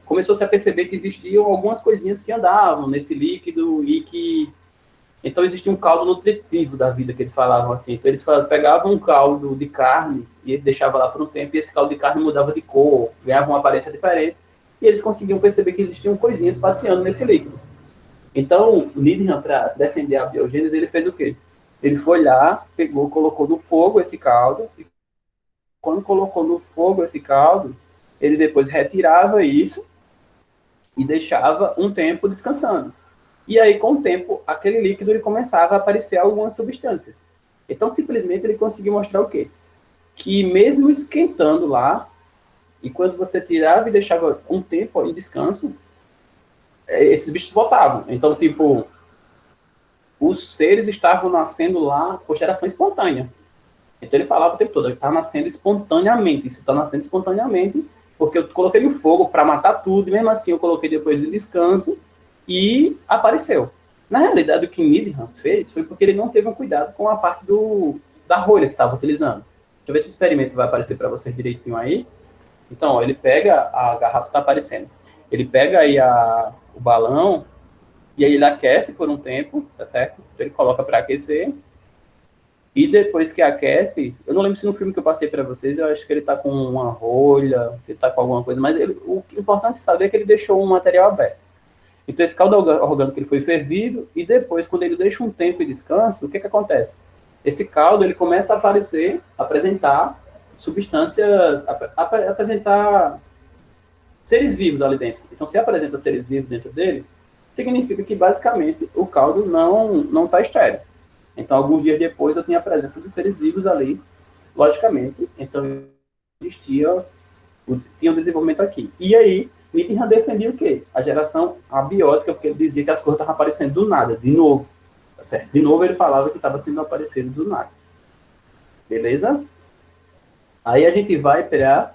S1: começou-se a perceber que existiam algumas coisinhas que andavam nesse líquido e que então existia um caldo nutritivo da vida que eles falavam assim. Então eles pegavam um caldo de carne e eles deixavam lá por um tempo e esse caldo de carne mudava de cor, ganhava uma aparência diferente e eles conseguiam perceber que existiam coisinhas passeando nesse líquido. Então, Needham, para defender a biogênese, ele fez o quê? Ele foi lá, pegou, colocou no fogo esse caldo e quando colocou no fogo esse caldo, ele depois retirava isso e deixava um tempo descansando. E aí, com o tempo, aquele líquido ele começava a aparecer algumas substâncias. Então, simplesmente, ele conseguiu mostrar o quê? Que mesmo esquentando lá, e quando você tirava e deixava um tempo em descanso, esses bichos voltavam. Então, tipo, os seres estavam nascendo lá por geração espontânea. Então, ele falava o tempo todo, ele está nascendo espontaneamente. Isso está nascendo espontaneamente, porque eu coloquei no fogo para matar tudo, e mesmo assim eu coloquei depois de descanso, e apareceu. Na realidade, o que Needham fez foi porque ele não teve um cuidado com a parte da rolha que estava utilizando. Deixa eu ver se o experimento vai aparecer para vocês direitinho aí. Então, ó, ele pega, a garrafa está aparecendo, ele pega aí o balão, e aí ele aquece por um tempo, tá certo? Então, ele coloca para aquecer, e depois que aquece, eu não lembro se no filme que eu passei para vocês, eu acho que ele está com uma rolha, ele está com alguma coisa, mas o importante saber é que ele deixou um material aberto. Então, esse caldo orgânico ele foi fervido e depois, quando ele deixa um tempo e descansa, o que acontece? Esse caldo ele começa a apresentar substâncias, apresentar seres vivos ali dentro. Então, se apresenta seres vivos dentro dele, significa que, basicamente, o caldo não está estéril. Então, alguns dias depois, eu tinha a presença de seres vivos ali, logicamente. Então, existia, tinha um desenvolvimento aqui. E aí, Needham defendia o quê? A geração abiótica, porque ele dizia que as coisas estavam aparecendo do nada, de novo. Tá certo? De novo, ele falava que estava sendo aparecendo do nada. Beleza? Aí a gente vai para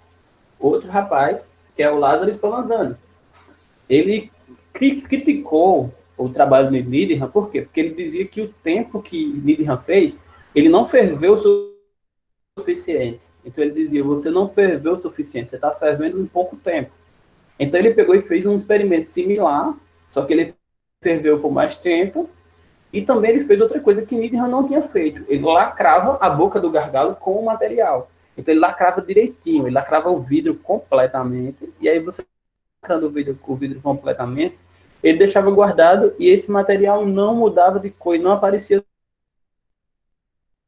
S1: outro rapaz, que é o Lázaro Spallanzani. Ele criticou o trabalho de Needham, por quê? Porque ele dizia que o tempo que Needham fez, ele não ferveu o suficiente. Então ele dizia, você não ferveu o suficiente, você está fervendo em pouco tempo. Então ele pegou e fez um experimento similar, só que ele ferveu por mais tempo, e também ele fez outra coisa que Needham não tinha feito. Ele lacrava a boca do gargalo com o material. Então ele lacrava direitinho, ele lacrava o vidro completamente, e aí você lacrando o vidro completamente, ele deixava guardado e esse material não mudava de cor, não aparecia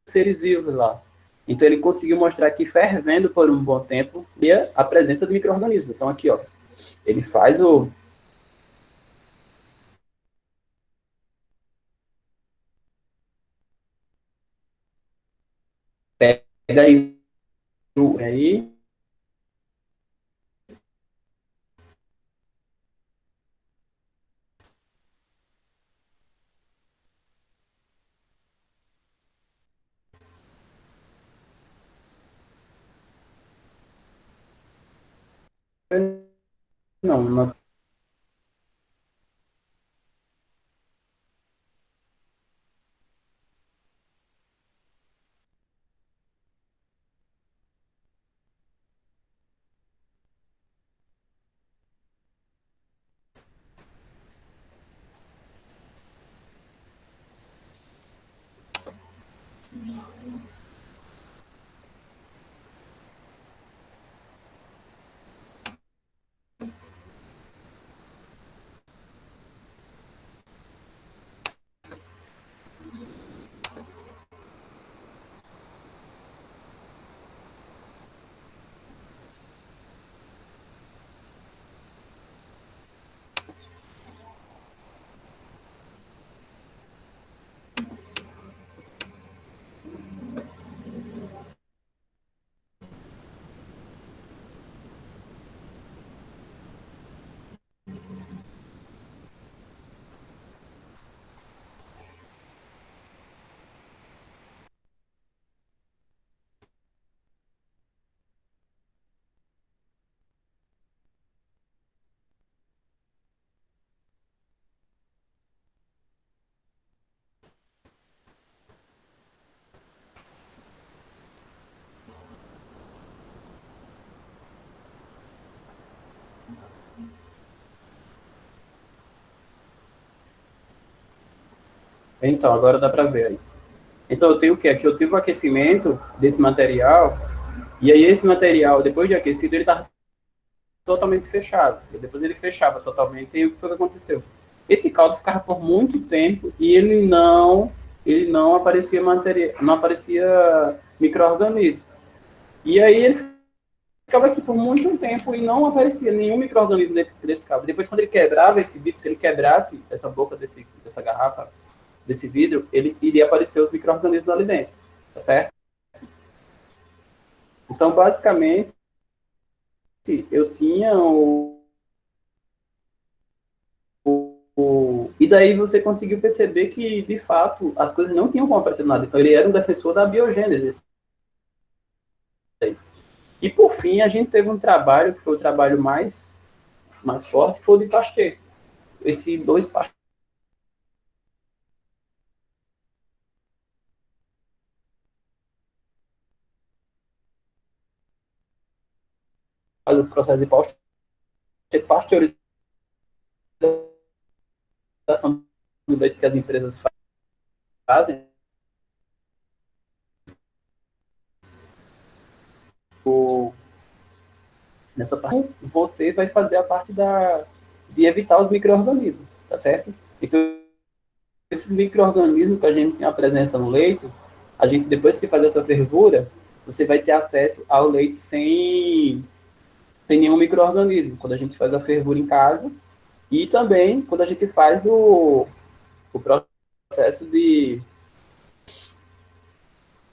S1: seres vivos lá. Então ele conseguiu mostrar que fervendo por um bom tempo ia a presença de micro-organismos. Então aqui, ó, ele faz o pega aí não. Então, agora dá para ver aí. Então eu tenho o que? Aqui eu tive o aquecimento desse material, e aí esse material, depois de aquecido, ele estava totalmente fechado. E depois ele fechava totalmente, e o que foi que aconteceu? Esse caldo ficava por muito tempo e ele não aparecia materia, não aparecia micro-organismo. E aí ele ficava aqui por muito tempo e não aparecia nenhum micro-organismo dentro desse caldo. Depois, quando ele quebrava esse vidro, se ele quebrasse essa boca dessa garrafa, desse vidro, ele iria aparecer os micro-organismos ali dentro, tá certo? Então, basicamente, eu tinha e daí você conseguiu perceber que, de fato, as coisas não tinham como aparecer nada. Então, ele era um defensor da biogênese. E, por fim, a gente teve um trabalho, que foi o trabalho mais forte, que foi o de Pasteur. Esses dois Pasteur, o processo de pasteurização do leite que as empresas fazem, o, nessa parte, você vai fazer a parte de evitar os micro-organismos, tá certo? Então, esses micro-organismos que a gente tem a presença no leite, a gente, depois que faz essa fervura, você vai ter acesso ao leite sem nenhum micro-organismo, quando a gente faz a fervura em casa, e também quando a gente faz o processo de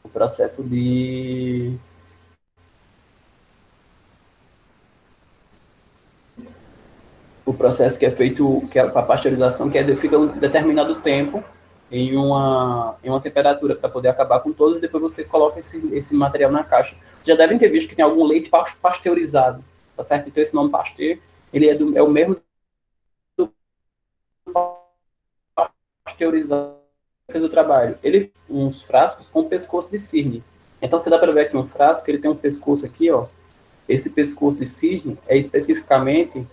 S1: o processo de o processo que é feito, que é a pasteurização, que fica um determinado tempo em uma temperatura para poder acabar com todos, e depois você coloca esse material na caixa. Vocês já devem ter visto que tem algum leite pasteurizado, tá certo? Então esse nome pasteur, ele é o mesmo do pasteurizado que fez o trabalho. Ele uns frascos com pescoço de cisne. Então você dá para ver aqui um frasco, que ele tem um pescoço aqui, ó. Esse pescoço de cisne é especificamente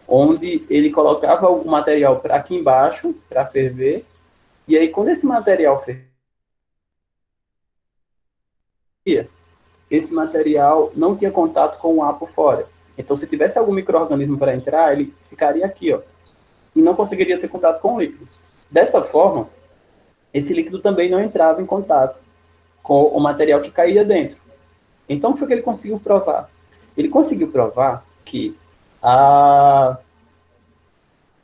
S1: onde ele colocava o material para aqui embaixo, para ferver, e aí quando esse material fervia, esse material não tinha contato com o ar por fora. Então, se tivesse algum micro-organismo para entrar, ele ficaria aqui, ó, e não conseguiria ter contato com o líquido. Dessa forma, esse líquido também não entrava em contato com o material que caía dentro. Então, o que foi que ele conseguiu provar? Ele conseguiu provar a,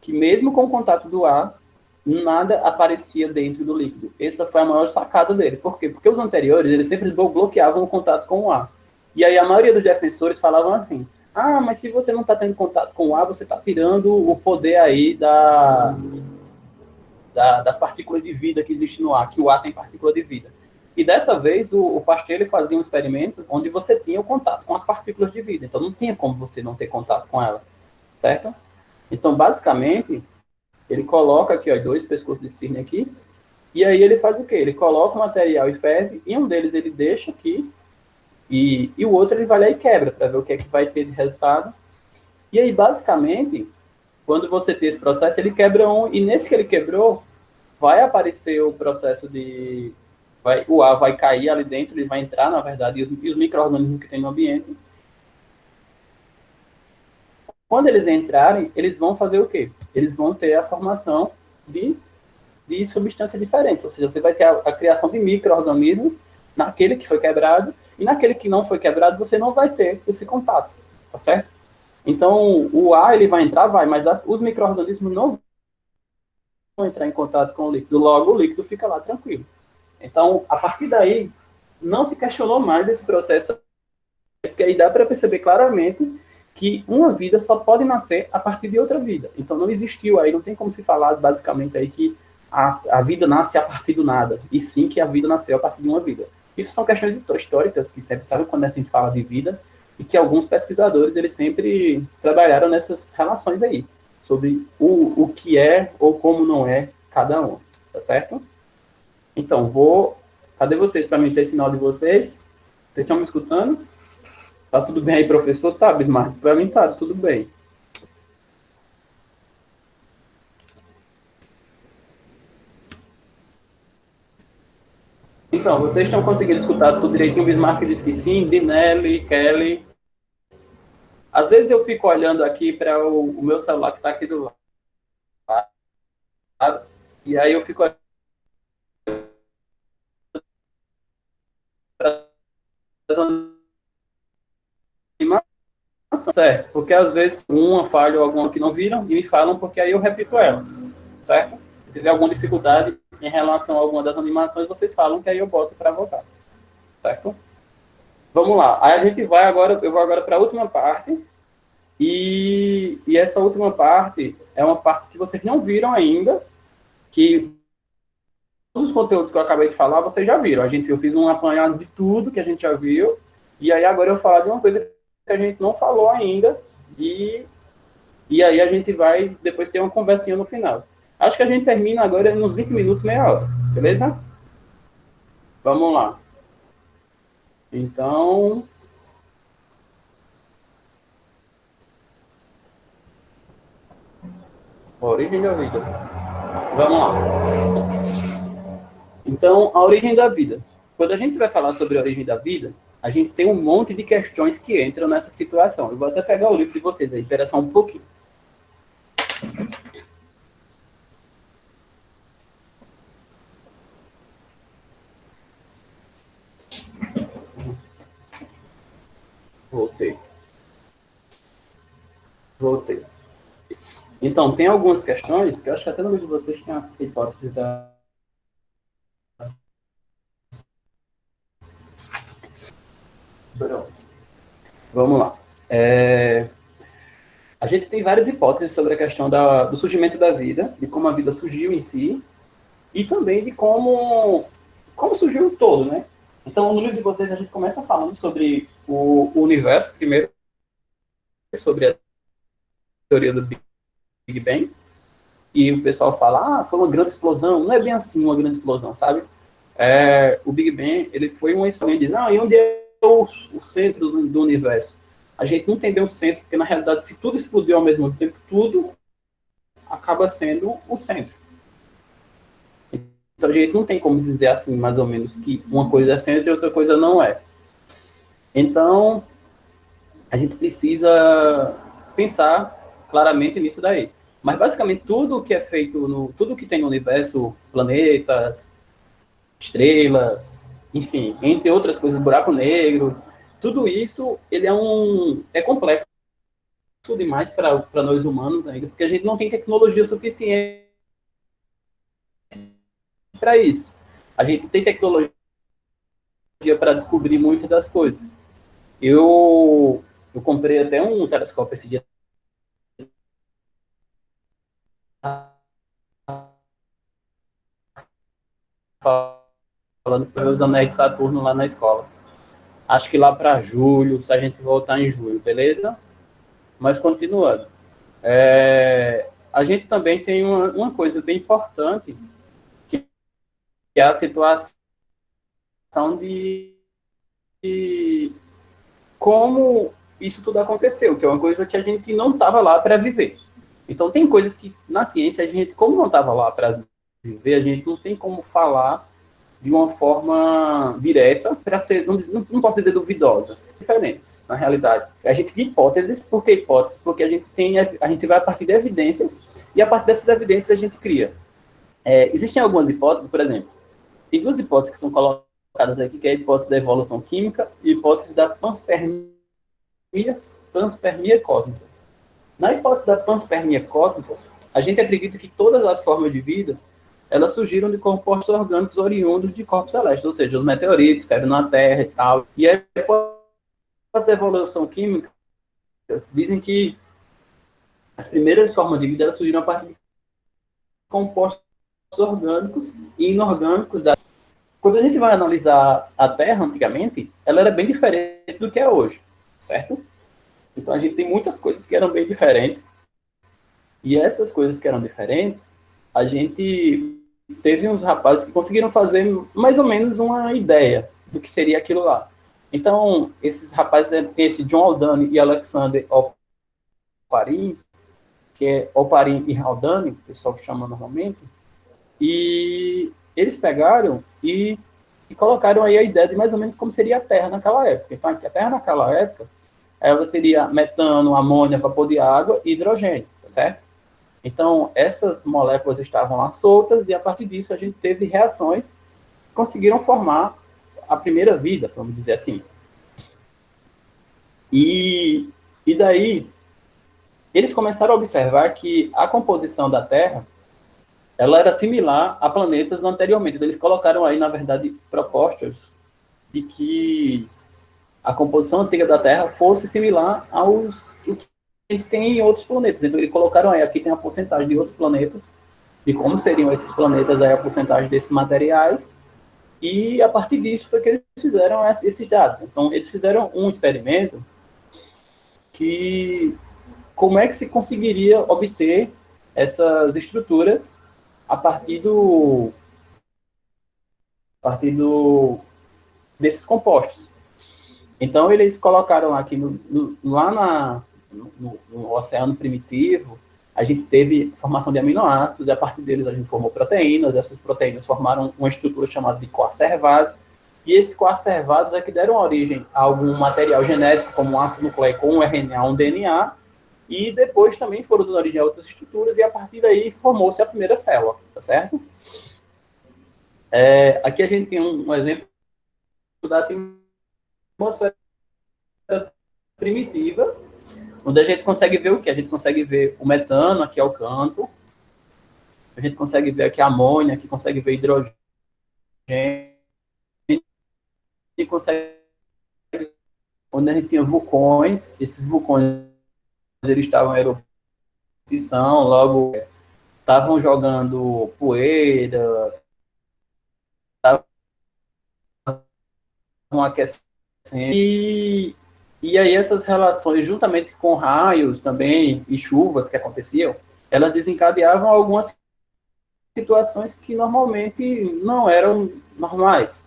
S1: que mesmo com o contato do ar, nada aparecia dentro do líquido. Essa foi a maior sacada dele. Por quê? Porque os anteriores, eles sempre bloqueavam o contato com o ar. E aí a maioria dos defensores falavam assim, ah, mas se você não está tendo contato com o ar, você está tirando o poder aí das partículas de vida que existe no ar, que o ar tem partícula de vida. E dessa vez, o Pasteur ele fazia um experimento onde você tinha o contato com as partículas de vida. Então, não tinha como você não ter contato com ela, certo? Então, basicamente, ele coloca aqui, ó, dois pescoços de cisne aqui, e aí ele faz o quê? Ele coloca o material e ferve, e um deles ele deixa aqui, e o outro ele vai lá e quebra, para ver o que é que vai ter de resultado. E aí, basicamente, quando você tem esse processo, ele quebra um, e nesse que ele quebrou, vai aparecer o processo de... o ar vai cair ali dentro, ele vai entrar, na verdade, e os micro-organismos que tem no ambiente. Quando eles entrarem, eles vão fazer o quê? Eles vão ter a formação de substâncias diferentes, ou seja, você vai ter a criação de micro-organismos naquele que foi quebrado, e naquele que não foi quebrado, você não vai ter esse contato, tá certo? Então, o ar, ele vai entrar, vai, mas os micro-organismos não vão entrar em contato com o líquido, logo o líquido fica lá tranquilo. Então, a partir daí, não se questionou mais esse processo, porque aí dá para perceber claramente que uma vida só pode nascer a partir de outra vida. Então, não existiu aí, não tem como se falar basicamente aí que a vida nasce a partir do nada, e sim que a vida nasceu a partir de uma vida. Isso são questões históricas que sempre estavam quando a gente fala de vida, e que alguns pesquisadores eles sempre trabalharam nessas relações aí, sobre o que é ou como não é cada um, tá certo? Então, cadê vocês para mim ter sinal de vocês? Vocês estão me escutando? Tá tudo bem aí, professor? Tá, Bismarck? Para mim tá tudo bem. Então, vocês estão conseguindo escutar tudo direitinho? O Bismarck disse que sim, Dinelli, Kelly. Às vezes eu fico olhando aqui para o meu celular que está aqui do lado, e aí eu fico olhando para as animações, certo? Porque às vezes uma falha ou alguma que não viram e me falam, porque aí eu repito ela, certo? Se tiver alguma dificuldade em relação a alguma das animações, vocês falam que aí eu boto para voltar, certo? Vamos lá. Aí a gente vai agora, eu vou agora para a última parte, e essa última parte é uma parte que vocês não viram ainda, que todos os conteúdos que eu acabei de falar, vocês já viram. Eu fiz um apanhado de tudo que a gente já viu, e aí agora eu vou falar de uma coisa que a gente não falou ainda, e aí a gente vai depois ter uma conversinha no final. Acho que a gente termina agora nos 20 minutos, meia hora, beleza? Vamos lá. Então, a origem da vida. Vamos lá. Então, a origem da vida. Quando a gente vai falar sobre a origem da vida, a gente tem um monte de questões que entram nessa situação. Eu vou até pegar o livro de vocês aí, espera só um pouquinho. Voltei. Voltei. Então, tem algumas questões que eu acho que até no meio de vocês tem a hipótese da... Vamos lá. A gente tem várias hipóteses sobre a questão do surgimento da vida, de como a vida surgiu em si, e também de como surgiu o todo, né? Então, no livro de vocês, a gente começa falando sobre o universo, primeiro, sobre a teoria do Big Bang, e o pessoal fala, foi uma grande explosão. Não é bem assim uma grande explosão, sabe? O Big Bang, ele foi uma explosão. Diz, e onde é o centro do universo? A gente não entendeu o centro, porque na realidade, se tudo explodiu ao mesmo tempo, tudo acaba sendo o centro. Então a gente não tem como dizer assim, mais ou menos, que uma coisa é centro e outra coisa não é. Então, a gente precisa pensar claramente nisso daí. Mas basicamente tudo que é feito, tudo que tem no universo, planetas, estrelas, enfim, entre outras coisas, buraco negro, tudo isso ele é complexo demais para nós humanos ainda, porque a gente não tem tecnologia suficiente para isso. A gente tem tecnologia para descobrir muitas das coisas. Eu comprei até um telescópio esse dia, falando para os anéis de Saturno lá na escola. Acho que lá para julho, se a gente voltar em julho, beleza? Mas continuando. A gente também tem uma coisa bem importante, que é a situação de como isso tudo aconteceu, que é uma coisa que a gente não estava lá para viver. Então, tem coisas que na ciência, a gente, como não estava lá para viver, a gente não tem como falar de uma forma direta, para ser, não posso dizer duvidosa, diferentes, na realidade. A gente tem hipóteses, por que hipóteses? Porque a gente vai a partir de evidências, e a partir dessas evidências a gente cria. Existem algumas hipóteses, por exemplo, tem duas hipóteses que são colocadas aqui, que é a hipótese da evolução química e a hipótese da panspermia cósmica. Na hipótese da panspermia cósmica, a gente acredita que todas as formas de vida elas surgiram de compostos orgânicos oriundos de corpos celestes, ou seja, os meteoritos caíram na Terra e tal. E a hipótese da evolução química dizem que as primeiras formas de vida elas surgiram a partir de compostos orgânicos e inorgânicos. Quando a gente vai analisar a Terra antigamente, ela era bem diferente do que é hoje, certo? Então a gente tem muitas coisas que eram bem diferentes. E essas coisas que eram diferentes, a gente teve uns rapazes que conseguiram fazer mais ou menos uma ideia do que seria aquilo lá. Então, esses rapazes tem esse John Haldane e Alexander Oparin, que é Oparin e Haldane, o pessoal chama normalmente, e eles pegaram e colocaram aí a ideia de mais ou menos como seria a Terra naquela época. Então, a Terra naquela época, ela teria metano, amônia, vapor de água e hidrogênio, tá certo? Então, essas moléculas estavam lá soltas e, a partir disso, a gente teve reações que conseguiram formar a primeira vida, vamos dizer assim. E daí, eles começaram a observar que a composição da Terra ela era similar a planetas anteriormente. Então, eles colocaram aí, na verdade, propostas de que a composição antiga da Terra fosse similar aos que a gente tem em outros planetas. Então, eles colocaram aí, aqui tem a porcentagem de outros planetas, de como seriam esses planetas, aí a porcentagem desses materiais, e a partir disso foi que eles fizeram esses dados. Então, eles fizeram um experimento que como é que se conseguiria obter essas estruturas a partir desses compostos. Então, eles colocaram aqui lá no oceano primitivo, a gente teve formação de aminoácidos, e a partir deles a gente formou proteínas, essas proteínas formaram uma estrutura chamada de coacervados, e esses coacervados é que deram origem a algum material genético, como um ácido nucleico, um RNA, um DNA, e depois também foram dando origem a outras estruturas, e a partir daí formou-se a primeira célula, tá certo? Aqui a gente tem um exemplo da atmosfera primitiva, onde a gente consegue ver o que? A gente consegue ver o metano, aqui é o canto, a gente consegue ver aqui a amônia, aqui consegue ver hidrogênio, e consegue, onde a gente tinha vulcões, esses vulcões eles estavam em erupção, logo estavam jogando poeira, estavam aquecendo, e aí essas relações, juntamente com raios também, e chuvas que aconteciam, elas desencadeavam algumas situações que normalmente não eram normais.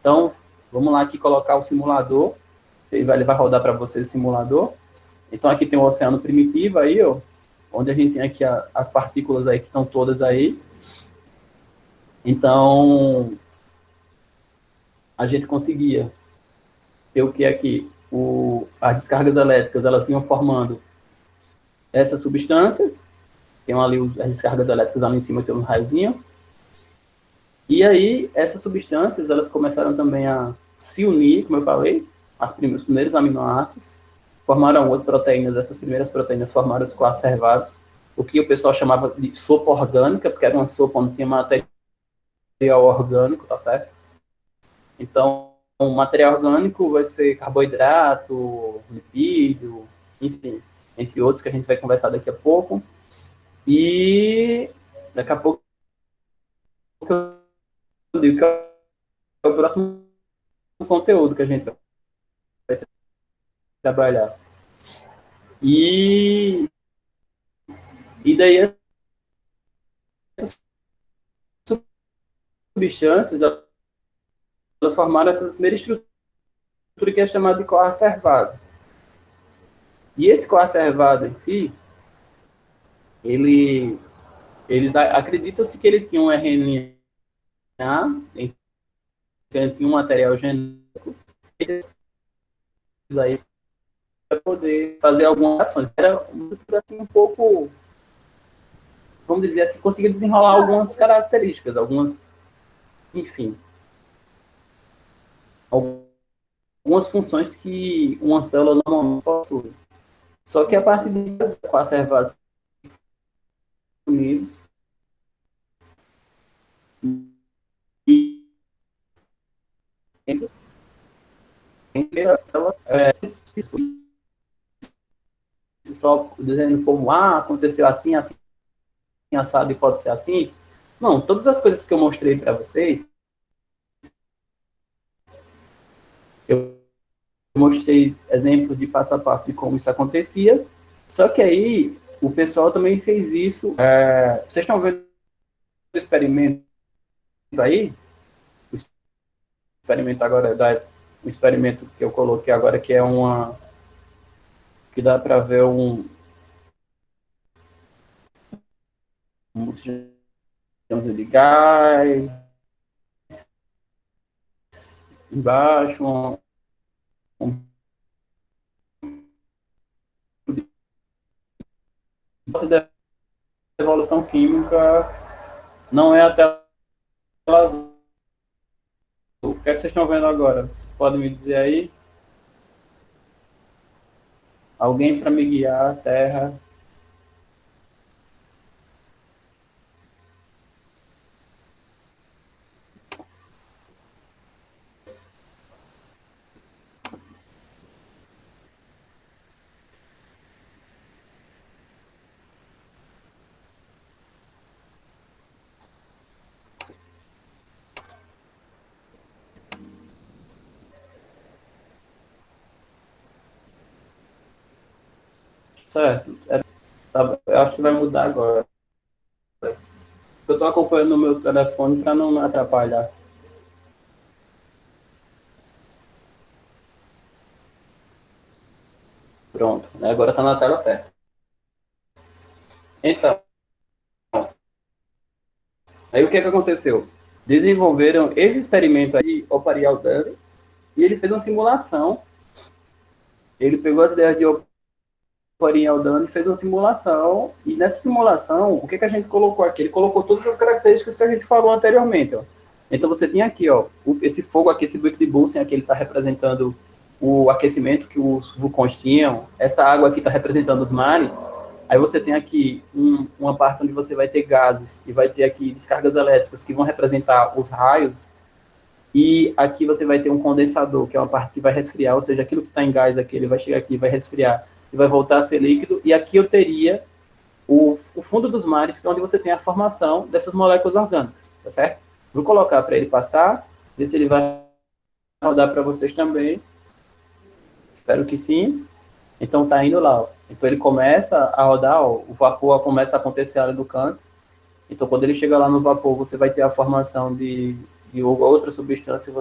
S1: Então, vamos lá aqui colocar o simulador, ele vai rodar para vocês o simulador. Então, aqui tem o oceano primitivo aí, ó, onde a gente tem aqui as partículas aí que estão todas aí. Então, a gente conseguia ter o que aqui? As descargas elétricas, elas iam formando essas substâncias, tem ali as descargas elétricas ali em cima, tem um raiozinho. E aí, essas substâncias, elas começaram também a se unir, como eu falei, os primeiros aminoácidos, formaram algumas proteínas, essas primeiras proteínas formaram os coacervados, o que o pessoal chamava de sopa orgânica, porque era uma sopa onde tinha material orgânico, tá certo? Então, o material orgânico vai ser carboidrato, lipídio, enfim, entre outros que a gente vai conversar daqui a pouco. E daqui a pouco eu digo que é o próximo conteúdo que a gente vai trabalhar. E daí essas substâncias, elas formaram essa primeira estrutura que é chamada de coacervado. E esse coacervado em si, acredita-se que ele tinha um RNA, então ele tinha um material genético, aí para poder fazer algumas ações. Era assim, um pouco, vamos dizer assim, conseguia desenrolar algumas características, algumas, enfim, algumas funções que uma célula normalmente possui. Só que a partir de coacervados unidos e entre a célula, só dizendo como aconteceu assim, assim, assado e pode ser assim. Não, todas as coisas que eu mostrei para vocês, eu mostrei exemplos de passo a passo de como isso acontecia, só que aí o pessoal também fez isso. Vocês estão vendo o experimento aí? O experimento agora, o experimento que eu coloquei agora, que é que dá para ver um de gás, embaixo, um de evolução química, não é a tela azul. O que é que vocês estão vendo agora? Vocês podem me dizer aí? Alguém para me guiar, terra? Certo. Eu acho que vai mudar agora. Eu estou acompanhando no meu telefone para não me atrapalhar. Pronto. Agora está na tela certa. Então, aí o que aconteceu? Desenvolveram esse experimento aí, Oparial Dunning, e ele fez uma simulação. Ele pegou as ideias de Oparial Dunning e fez uma simulação. E nessa simulação, o que a gente colocou aqui? Ele colocou todas as características que a gente falou anteriormente. Ó. Então você tinha aqui, ó, esse fogo aqui, esse Buick de Bunsen, aqui ele está representando o aquecimento que os vulcões tinham, essa água aqui está representando os mares, aí você tem aqui uma parte onde você vai ter gases e vai ter aqui descargas elétricas que vão representar os raios, e aqui você vai ter um condensador, que é uma parte que vai resfriar, ou seja, aquilo que está em gás aqui, ele vai chegar aqui, vai resfriar e vai voltar a ser líquido, e aqui eu teria o fundo dos mares, que é onde você tem a formação dessas moléculas orgânicas, tá certo? Vou colocar para ele passar, ver se ele vai rodar para vocês também. Espero que sim. Então tá indo lá, ó. Então ele começa a rodar, ó, o vapor começa a acontecer ali do canto. Então quando ele chega lá no vapor, você vai ter a formação de outra substância,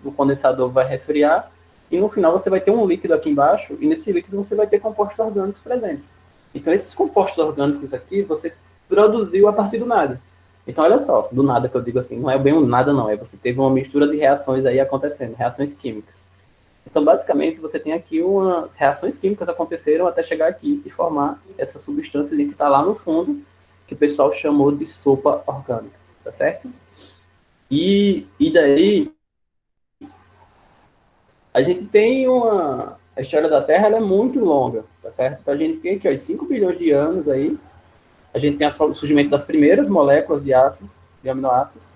S1: o condensador vai resfriar, e no final você vai ter um líquido aqui embaixo, e nesse líquido você vai ter compostos orgânicos presentes. Então esses compostos orgânicos aqui, você produziu a partir do nada. Então olha só, do nada que eu digo assim, não é bem um nada não, é você teve uma mistura de reações aí acontecendo, reações químicas. Então basicamente você tem aqui umas reações químicas aconteceram até chegar aqui e formar essa substância que está lá no fundo, que o pessoal chamou de sopa orgânica, tá certo? E daí, a gente tem a história da Terra, ela é muito longa, tá certo? Então, a gente tem aqui, ó, 5 bilhões de anos aí, a gente tem o surgimento das primeiras moléculas de ácidos, de aminoácidos.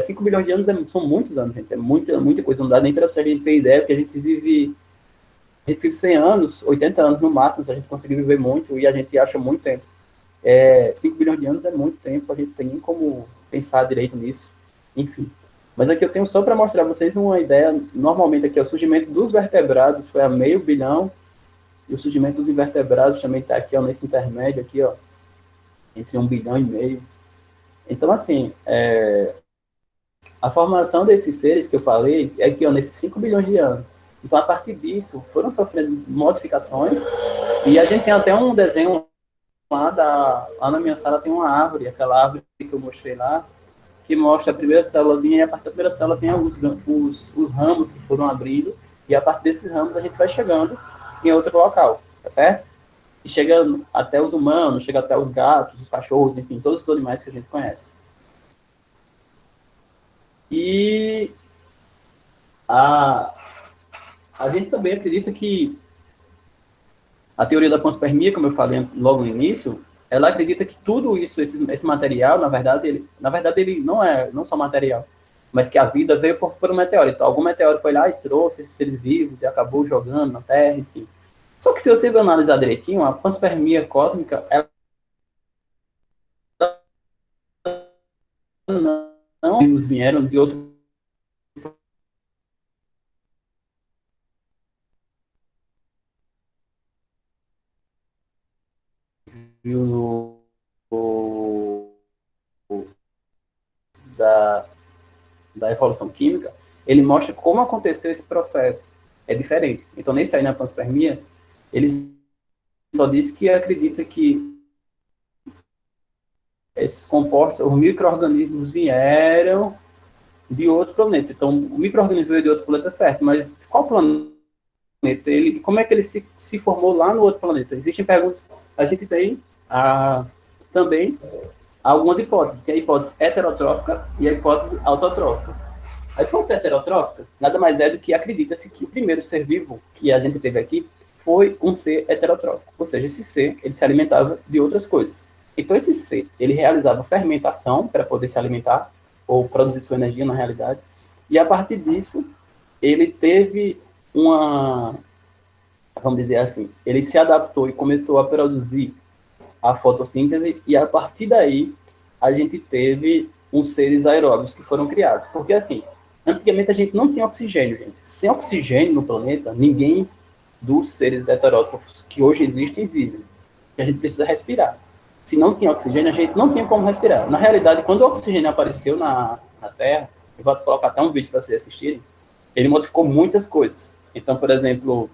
S1: 5 bilhões de anos são muitos anos, gente, é muita coisa, não dá nem para a gente ter ideia, porque a gente vive 100 anos, 80 anos no máximo, se a gente conseguir viver muito, e a gente acha muito tempo. 5 bilhões de anos é muito tempo, a gente tem nem como pensar direito nisso, enfim. Mas aqui eu tenho só para mostrar a vocês uma ideia. Normalmente aqui o surgimento dos vertebrados foi a 500 bilhão, e o surgimento dos invertebrados também está aqui, ó, nesse intermédio aqui, ó, entre 1,5 bilhão. Então, assim, a formação desses seres que eu falei é aqui, ó, nesses 5 bilhões de anos. Então, a partir disso, foram sofrendo modificações, e a gente tem até um desenho lá na minha sala tem uma árvore, aquela árvore que eu mostrei lá, que mostra a primeira célulazinha, e a partir da primeira célula tem os ramos que foram abrindo, e a partir desses ramos a gente vai chegando em outro local, tá certo? E chega até os humanos, chega até os gatos, os cachorros, enfim, todos os animais que a gente conhece. E a gente também acredita que a teoria da panspermia, como eu falei logo no início, ela acredita que tudo isso, esse material, na verdade ele não é não só material, mas que a vida veio por um meteoro. Então, algum meteoro foi lá e trouxe esses seres vivos e acabou jogando na Terra, enfim. Só que se você analisar direitinho, a panspermia cósmica, ela não vieram de outro no, da evolução química, ele mostra como aconteceu esse processo. É diferente. Então, nesse aí na panspermia, ele só diz que acredita que esses compostos, os micro-organismos vieram de outro planeta. Então, o micro-organismo veio de outro planeta, certo, mas qual planeta? Como é que ele se formou lá no outro planeta? Existem perguntas. A gente tem também algumas hipóteses. Tem a hipótese heterotrófica e a hipótese autotrófica. A hipótese heterotrófica nada mais é do que acredita-se que o primeiro ser vivo que a gente teve aqui foi um ser heterotrófico. Ou seja, esse ser ele se alimentava de outras coisas. Então, esse ser ele realizava fermentação para poder se alimentar ou produzir sua energia na realidade. E a partir disso, ele teve vamos dizer assim, ele se adaptou e começou a produzir a fotossíntese, e a partir daí a gente teve uns seres aeróbicos que foram criados. Porque assim, antigamente a gente não tinha oxigênio, gente. Sem oxigênio no planeta, ninguém dos seres heterótrofos que hoje existem vive. E a gente precisa respirar. Se não tinha oxigênio, a gente não tinha como respirar. Na realidade, quando o oxigênio apareceu na Terra, eu vou colocar até um vídeo para vocês assistirem, ele modificou muitas coisas. Então, por exemplo,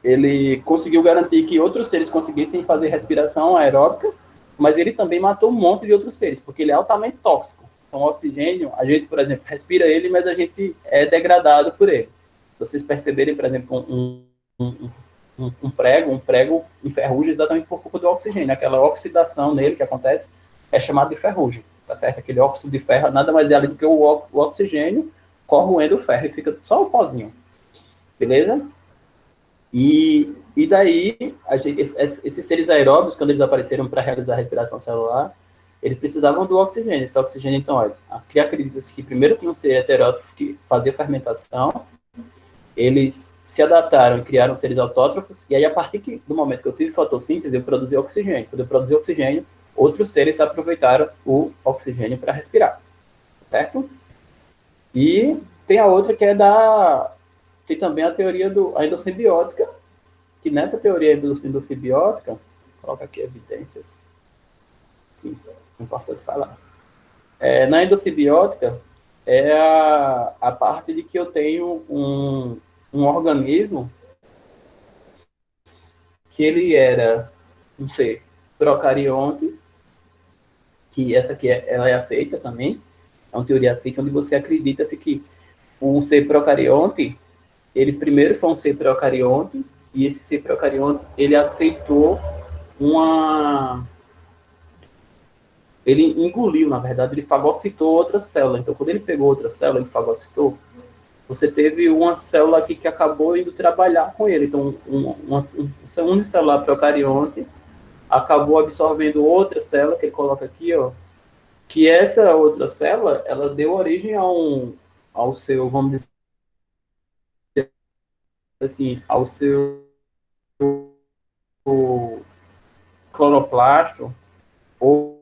S1: ele conseguiu garantir que outros seres conseguissem fazer respiração aeróbica, mas ele também matou um monte de outros seres, porque ele é altamente tóxico. Então, o oxigênio, a gente, por exemplo, respira ele, mas a gente é degradado por ele. Se vocês perceberem, por exemplo, um prego enferruja exatamente por culpa do oxigênio. Aquela oxidação nele que acontece é chamada de ferrugem, tá certo? Aquele óxido de ferro nada mais é do que o oxigênio corroendo o ferro e fica só o pozinho. beleza? E daí, esses seres aeróbios, quando eles apareceram para realizar a respiração celular, eles precisavam do oxigênio. Esse oxigênio, então, olha, aqui acredita-se que primeiro tinha um ser heterótrofo que fazia fermentação, eles se adaptaram e criaram seres autótrofos, e aí, a partir do momento que eu tive fotossíntese, eu produzi oxigênio. Quando eu produzi oxigênio, outros seres aproveitaram o oxigênio para respirar, certo? E tem a outra que é da... Tem também a teoria a endossimbiótica, que nessa teoria endossimbiótica, coloca aqui evidências, sim, é importante falar. Na endossimbiótica, é a parte de que eu tenho um organismo que ele era um ser procarionte, que essa aqui ela é aceita também, é uma teoria aceita, onde você acredita-se que um ser procarionte, ele primeiro foi um ser procarionte, e esse ser procarionte, ele aceitou uma... Ele engoliu, na verdade, ele fagocitou outra célula. Então, quando ele pegou outra célula, ele fagocitou, você teve uma célula aqui que acabou indo trabalhar com ele. Então, um unicelular procarionte acabou absorvendo outra célula, que ele coloca aqui, ó, que essa outra célula, ela deu origem ao seu, vamos dizer assim, ao seu cloroplasto, ou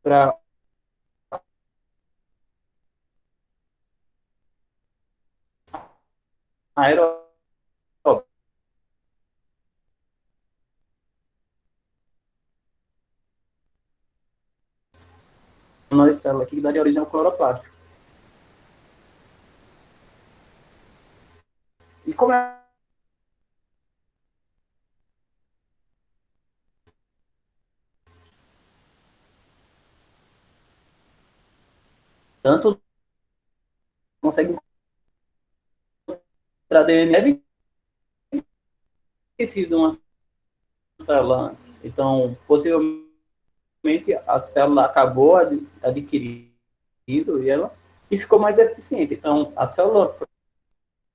S1: para aeróbio. Nós célula aqui que daria origem ao cloroplasto. E como é tanto consegue encontrar DNA, deve ter sido uma célula antes. Então, possivelmente a célula acabou adquirindo e ficou mais eficiente. Então, a célula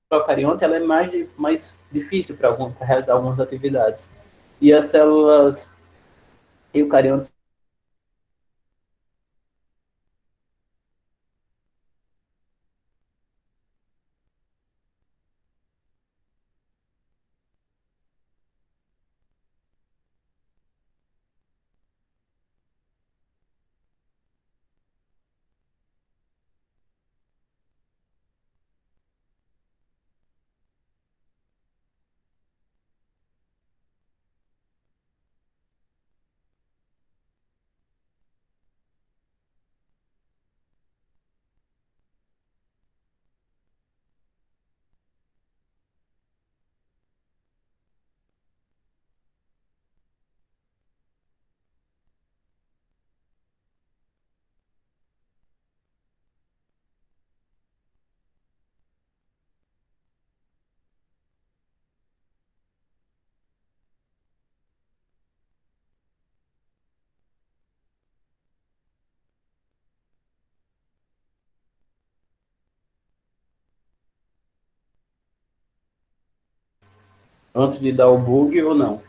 S1: procarionte ela é mais difícil para realizar algumas atividades. E as células eucariontes, antes de dar o bug ou não.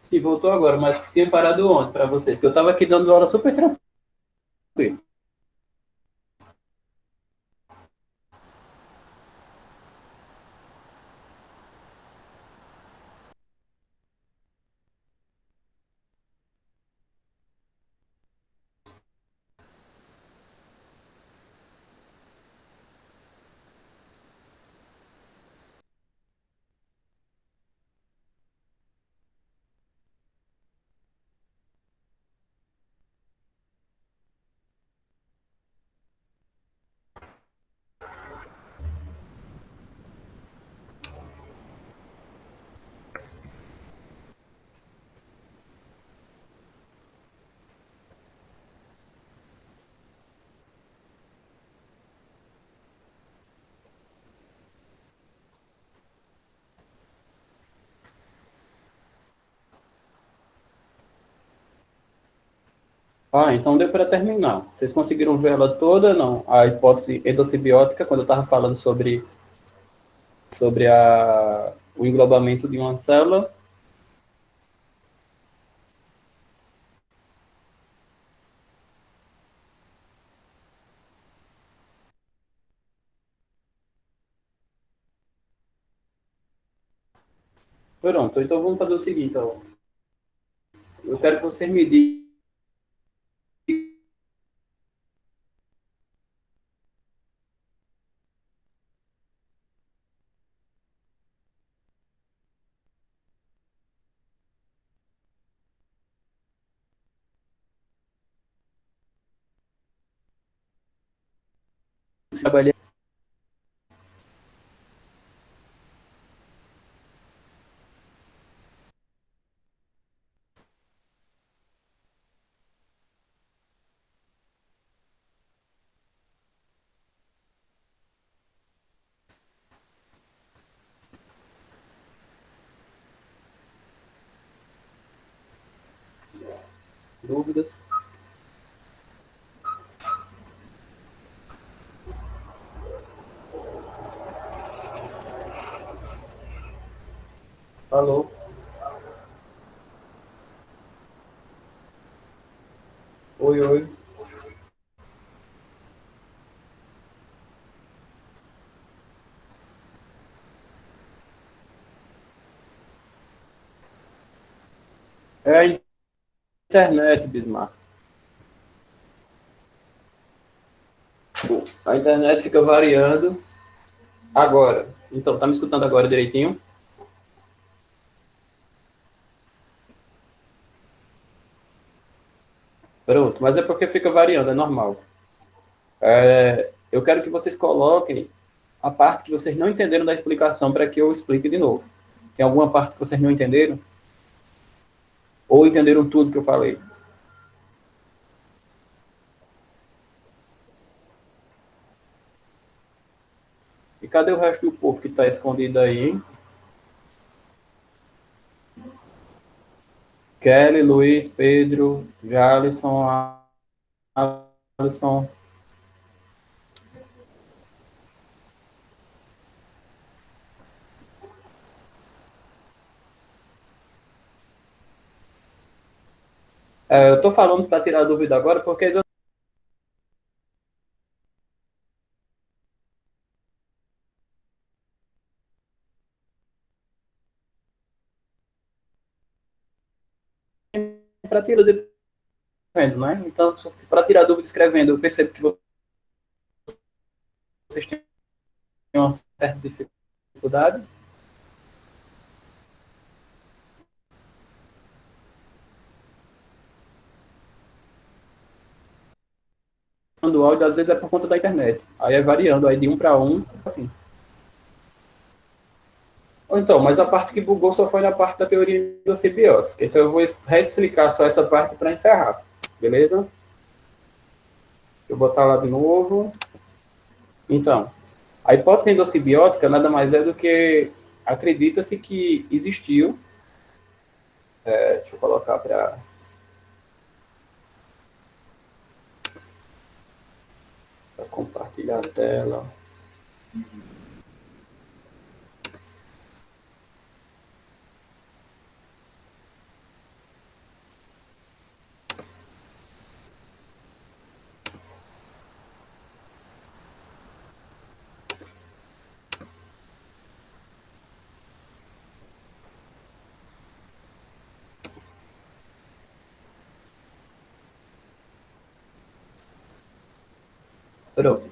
S1: Se voltou agora, mas tinha parado ontem para vocês, que eu estava aqui dando aula super tranquilo. Ah, então deu para terminar. Vocês conseguiram ver ela toda, não? A hipótese endossimbiótica, quando eu estava falando sobre o englobamento de uma célula. Pronto, então vamos fazer o seguinte, ó. Eu quero que você me diga se trabalhei dúvidas. Falou. Oi, oi. É a internet, Bismarck. A internet fica variando agora. Então, tá me escutando agora direitinho? Pronto, mas é porque fica variando, é normal. Eu quero que vocês coloquem a parte que vocês não entenderam da explicação para que eu explique de novo. Tem alguma parte que vocês não entenderam? Ou entenderam tudo que eu falei? E cadê o resto do povo que está escondido aí, hein? Kelly, Luiz, Pedro, Jalisson, Alisson. Eu estou falando para tirar a dúvida agora, porque para tirar dúvida escrevendo, né? Então, para tirar dúvida escrevendo, eu percebo que vocês têm uma certa dificuldade. O áudio, às vezes, é por conta da internet. Aí é variando aí de um para um, assim. Ou então, mas a parte que bugou só foi na parte da teoria do simbiótica. Então, eu vou reexplicar só essa parte para encerrar. Beleza? Eu vou botar lá de novo. Então, a hipótese endossimbiótica nada mais é do que acredita-se que existiu. Deixa eu colocar para compartilhar a tela. Pronto.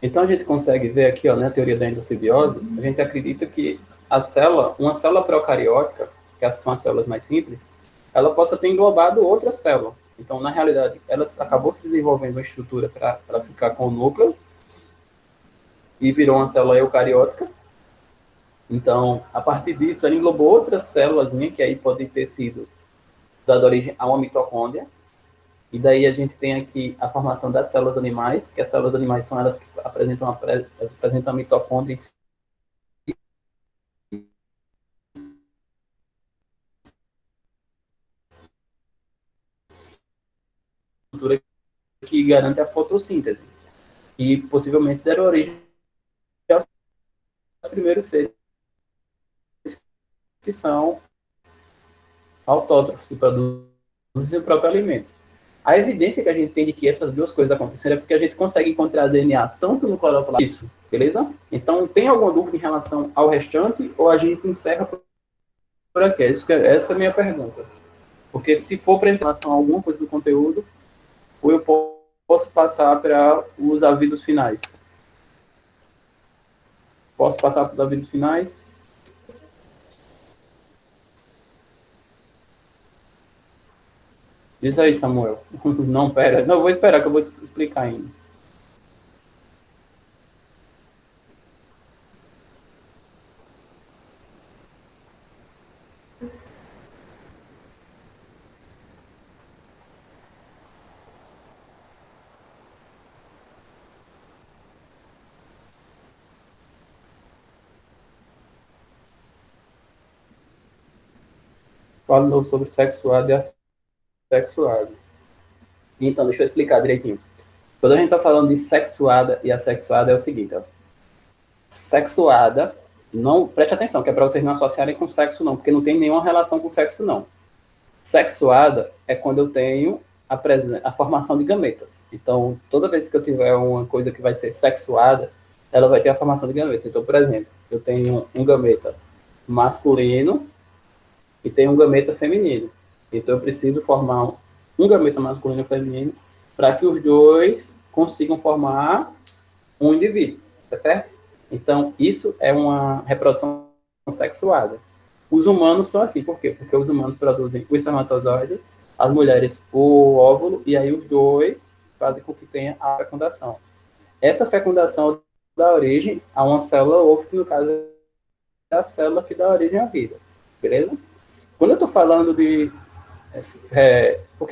S1: Então a gente consegue ver aqui, ó, na teoria da endossimbiose, a gente acredita que a célula, uma célula procariótica, que são as células mais simples, ela possa ter englobado outra célula. Então, na realidade, ela acabou se desenvolvendo uma estrutura para ficar com o núcleo e virou uma célula eucariótica. Então, a partir disso, ela englobou outras células, né, que aí pode ter sido dado origem a uma mitocôndria. E daí a gente tem aqui a formação das células animais, que as células animais são elas que apresentam a mitocôndria que garante a fotossíntese, e possivelmente deram origem aos primeiros seres que são autótrofos, que produzem o próprio alimento. A evidência que a gente tem de que essas duas coisas aconteceram é porque a gente consegue encontrar DNA tanto no cloroplasma, isso, beleza? Então, tem alguma dúvida em relação ao restante, ou a gente encerra por aqui? Essa é a minha pergunta. Porque se for para em relação a alguma coisa do conteúdo, ou eu posso passar para os avisos finais. Posso passar para os avisos finais? Diz aí, Samuel. Não, pera. Não, vou esperar que eu vou explicar ainda. Falo novo sobre sexuado e assexuado. Então, deixa eu explicar direitinho. Quando a gente está falando de sexuada e assexuada, é o seguinte, ó. Sexuada, não, preste atenção, que é para vocês não associarem com sexo, não, porque não tem nenhuma relação com sexo, não. Sexuada é quando eu tenho a formação de gametas. Então, toda vez que eu tiver uma coisa que vai ser sexuada, ela vai ter a formação de gametas. Então, por exemplo, eu tenho um gameta masculino e tenho um gameta feminino. Então, eu preciso formar um gameta masculino e feminino para que os dois consigam formar um indivíduo, tá certo? Então, isso é uma reprodução sexuada. Os humanos são assim, por quê? Porque os humanos produzem o espermatozoide, as mulheres o óvulo, e aí os dois fazem com que tenha a fecundação. Essa fecundação dá origem a uma célula ovo, que no caso é a célula que dá origem à vida, beleza? Quando eu estou falando de... por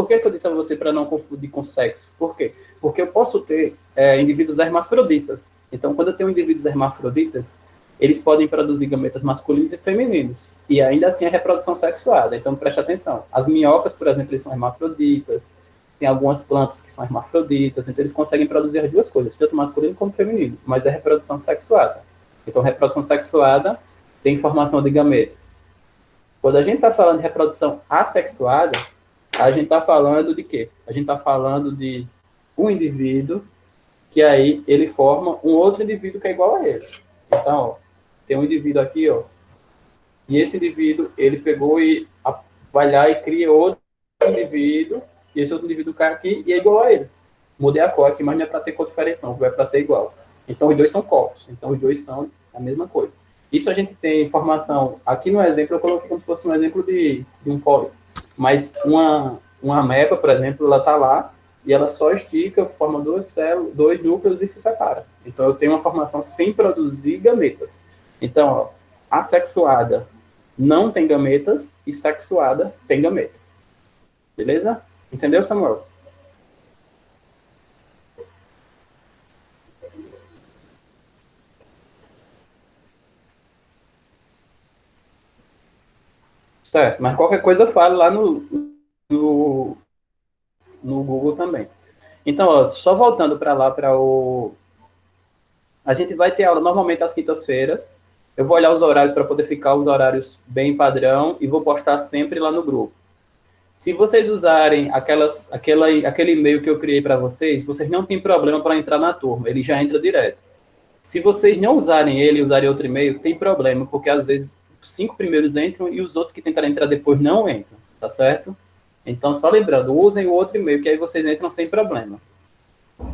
S1: que eu disse a você para não confundir com sexo? Por quê? Porque eu posso ter indivíduos hermafroditas. Então, quando eu tenho indivíduos hermafroditas, eles podem produzir gametas masculinos e femininos. E ainda assim é reprodução sexuada. Então, preste atenção. As minhocas, por exemplo, eles são hermafroditas. Tem algumas plantas que são hermafroditas. Então, eles conseguem produzir as duas coisas, tanto masculino como feminino. Mas é reprodução sexuada. Então, reprodução sexuada tem formação de gametas. Quando a gente está falando de reprodução assexuada, a gente está falando de quê? A gente está falando de um indivíduo que aí ele forma um outro indivíduo que é igual a ele. Então, ó, tem um indivíduo aqui, ó, e esse indivíduo, ele pegou e vai lá e cria outro indivíduo, e esse outro indivíduo cai aqui e é igual a ele. Mudei a cor aqui, mas não é para ter cor diferente, não, vai para ser igual. Então, os dois são corpos, então os dois são a mesma coisa. Isso a gente tem informação, aqui no exemplo, eu coloquei como se fosse um exemplo de um pólipo, mas uma ameba, por exemplo, ela está lá, e ela só estica, forma duas células, dois núcleos e se separa. Então, eu tenho uma formação sem produzir gametas. Então, ó, assexuada não tem gametas e sexuada tem gametas. Beleza? Entendeu, Samuel? Certo, mas qualquer coisa fale lá no Google também. Então, ó, só voltando para lá, para o... A gente vai ter aula normalmente às quintas-feiras. Eu vou olhar os horários para poder ficar os horários bem padrão e vou postar sempre lá no grupo. Se vocês usarem aquele e-mail que eu criei para vocês, vocês não tem problema para entrar na turma, ele já entra direto. Se vocês não usarem ele e usarem outro e-mail, tem problema, porque às vezes os 5 primeiros entram e os outros que tentarem entrar depois não entram, tá certo? Então, só lembrando, usem o outro e-mail, que aí vocês entram sem problema.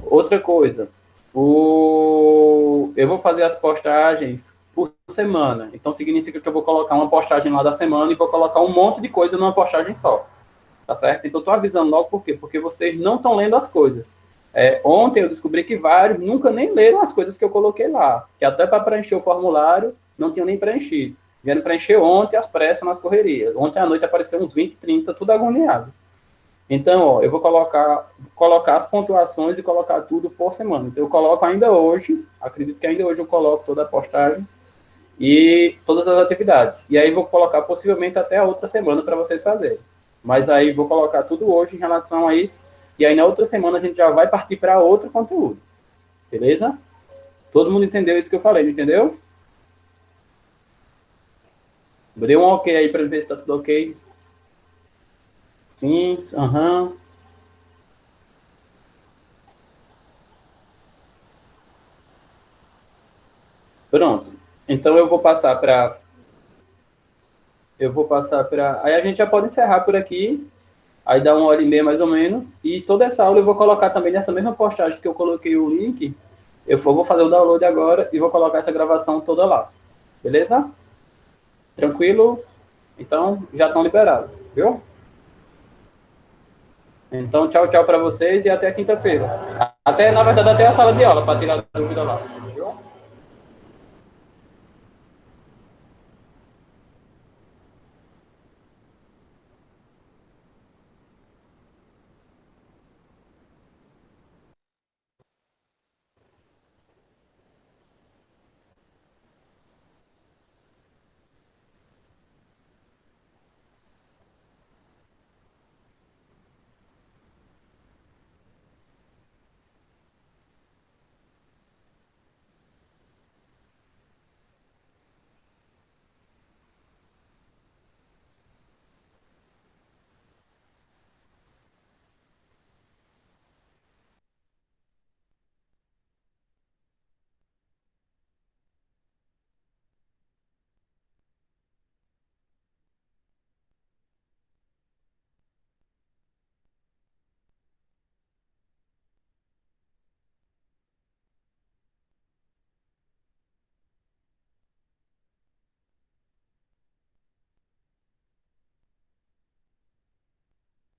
S1: Outra coisa, eu vou fazer as postagens por semana, então significa que eu vou colocar uma postagem lá da semana e vou colocar um monte de coisa numa postagem só, tá certo? Então, estou avisando logo por quê? Porque vocês não estão lendo as coisas. Ontem eu descobri que vários nunca nem leram as coisas que eu coloquei lá, que até para preencher o formulário não tinham nem preenchido. Vieram preencher ontem às pressas nas correrias. Ontem à noite apareceu uns 20, 30, tudo agoniado. Então, ó, eu vou colocar as pontuações e colocar tudo por semana. Então, eu coloco ainda hoje, acredito que ainda hoje eu coloco toda a postagem e todas as atividades. E aí vou colocar possivelmente até a outra semana para vocês fazerem. Mas aí vou colocar tudo hoje em relação a isso. e aí na outra semana a gente já vai partir para outro conteúdo. Beleza? Todo mundo entendeu isso que eu falei, não entendeu? Dê um ok aí para ver se está tudo ok. Sim, aham. Pronto. Então eu vou passar para. Aí a gente já pode encerrar por aqui. Aí dá 1 hora e meia mais ou menos. E toda essa aula eu vou colocar também nessa mesma postagem que eu coloquei o link. Vou fazer o download agora e vou colocar essa gravação toda lá. Beleza? Tranquilo? Então já estão liberados, viu? Então tchau, tchau para vocês e até quinta-feira. Na verdade, até a sala de aula para tirar a dúvida lá.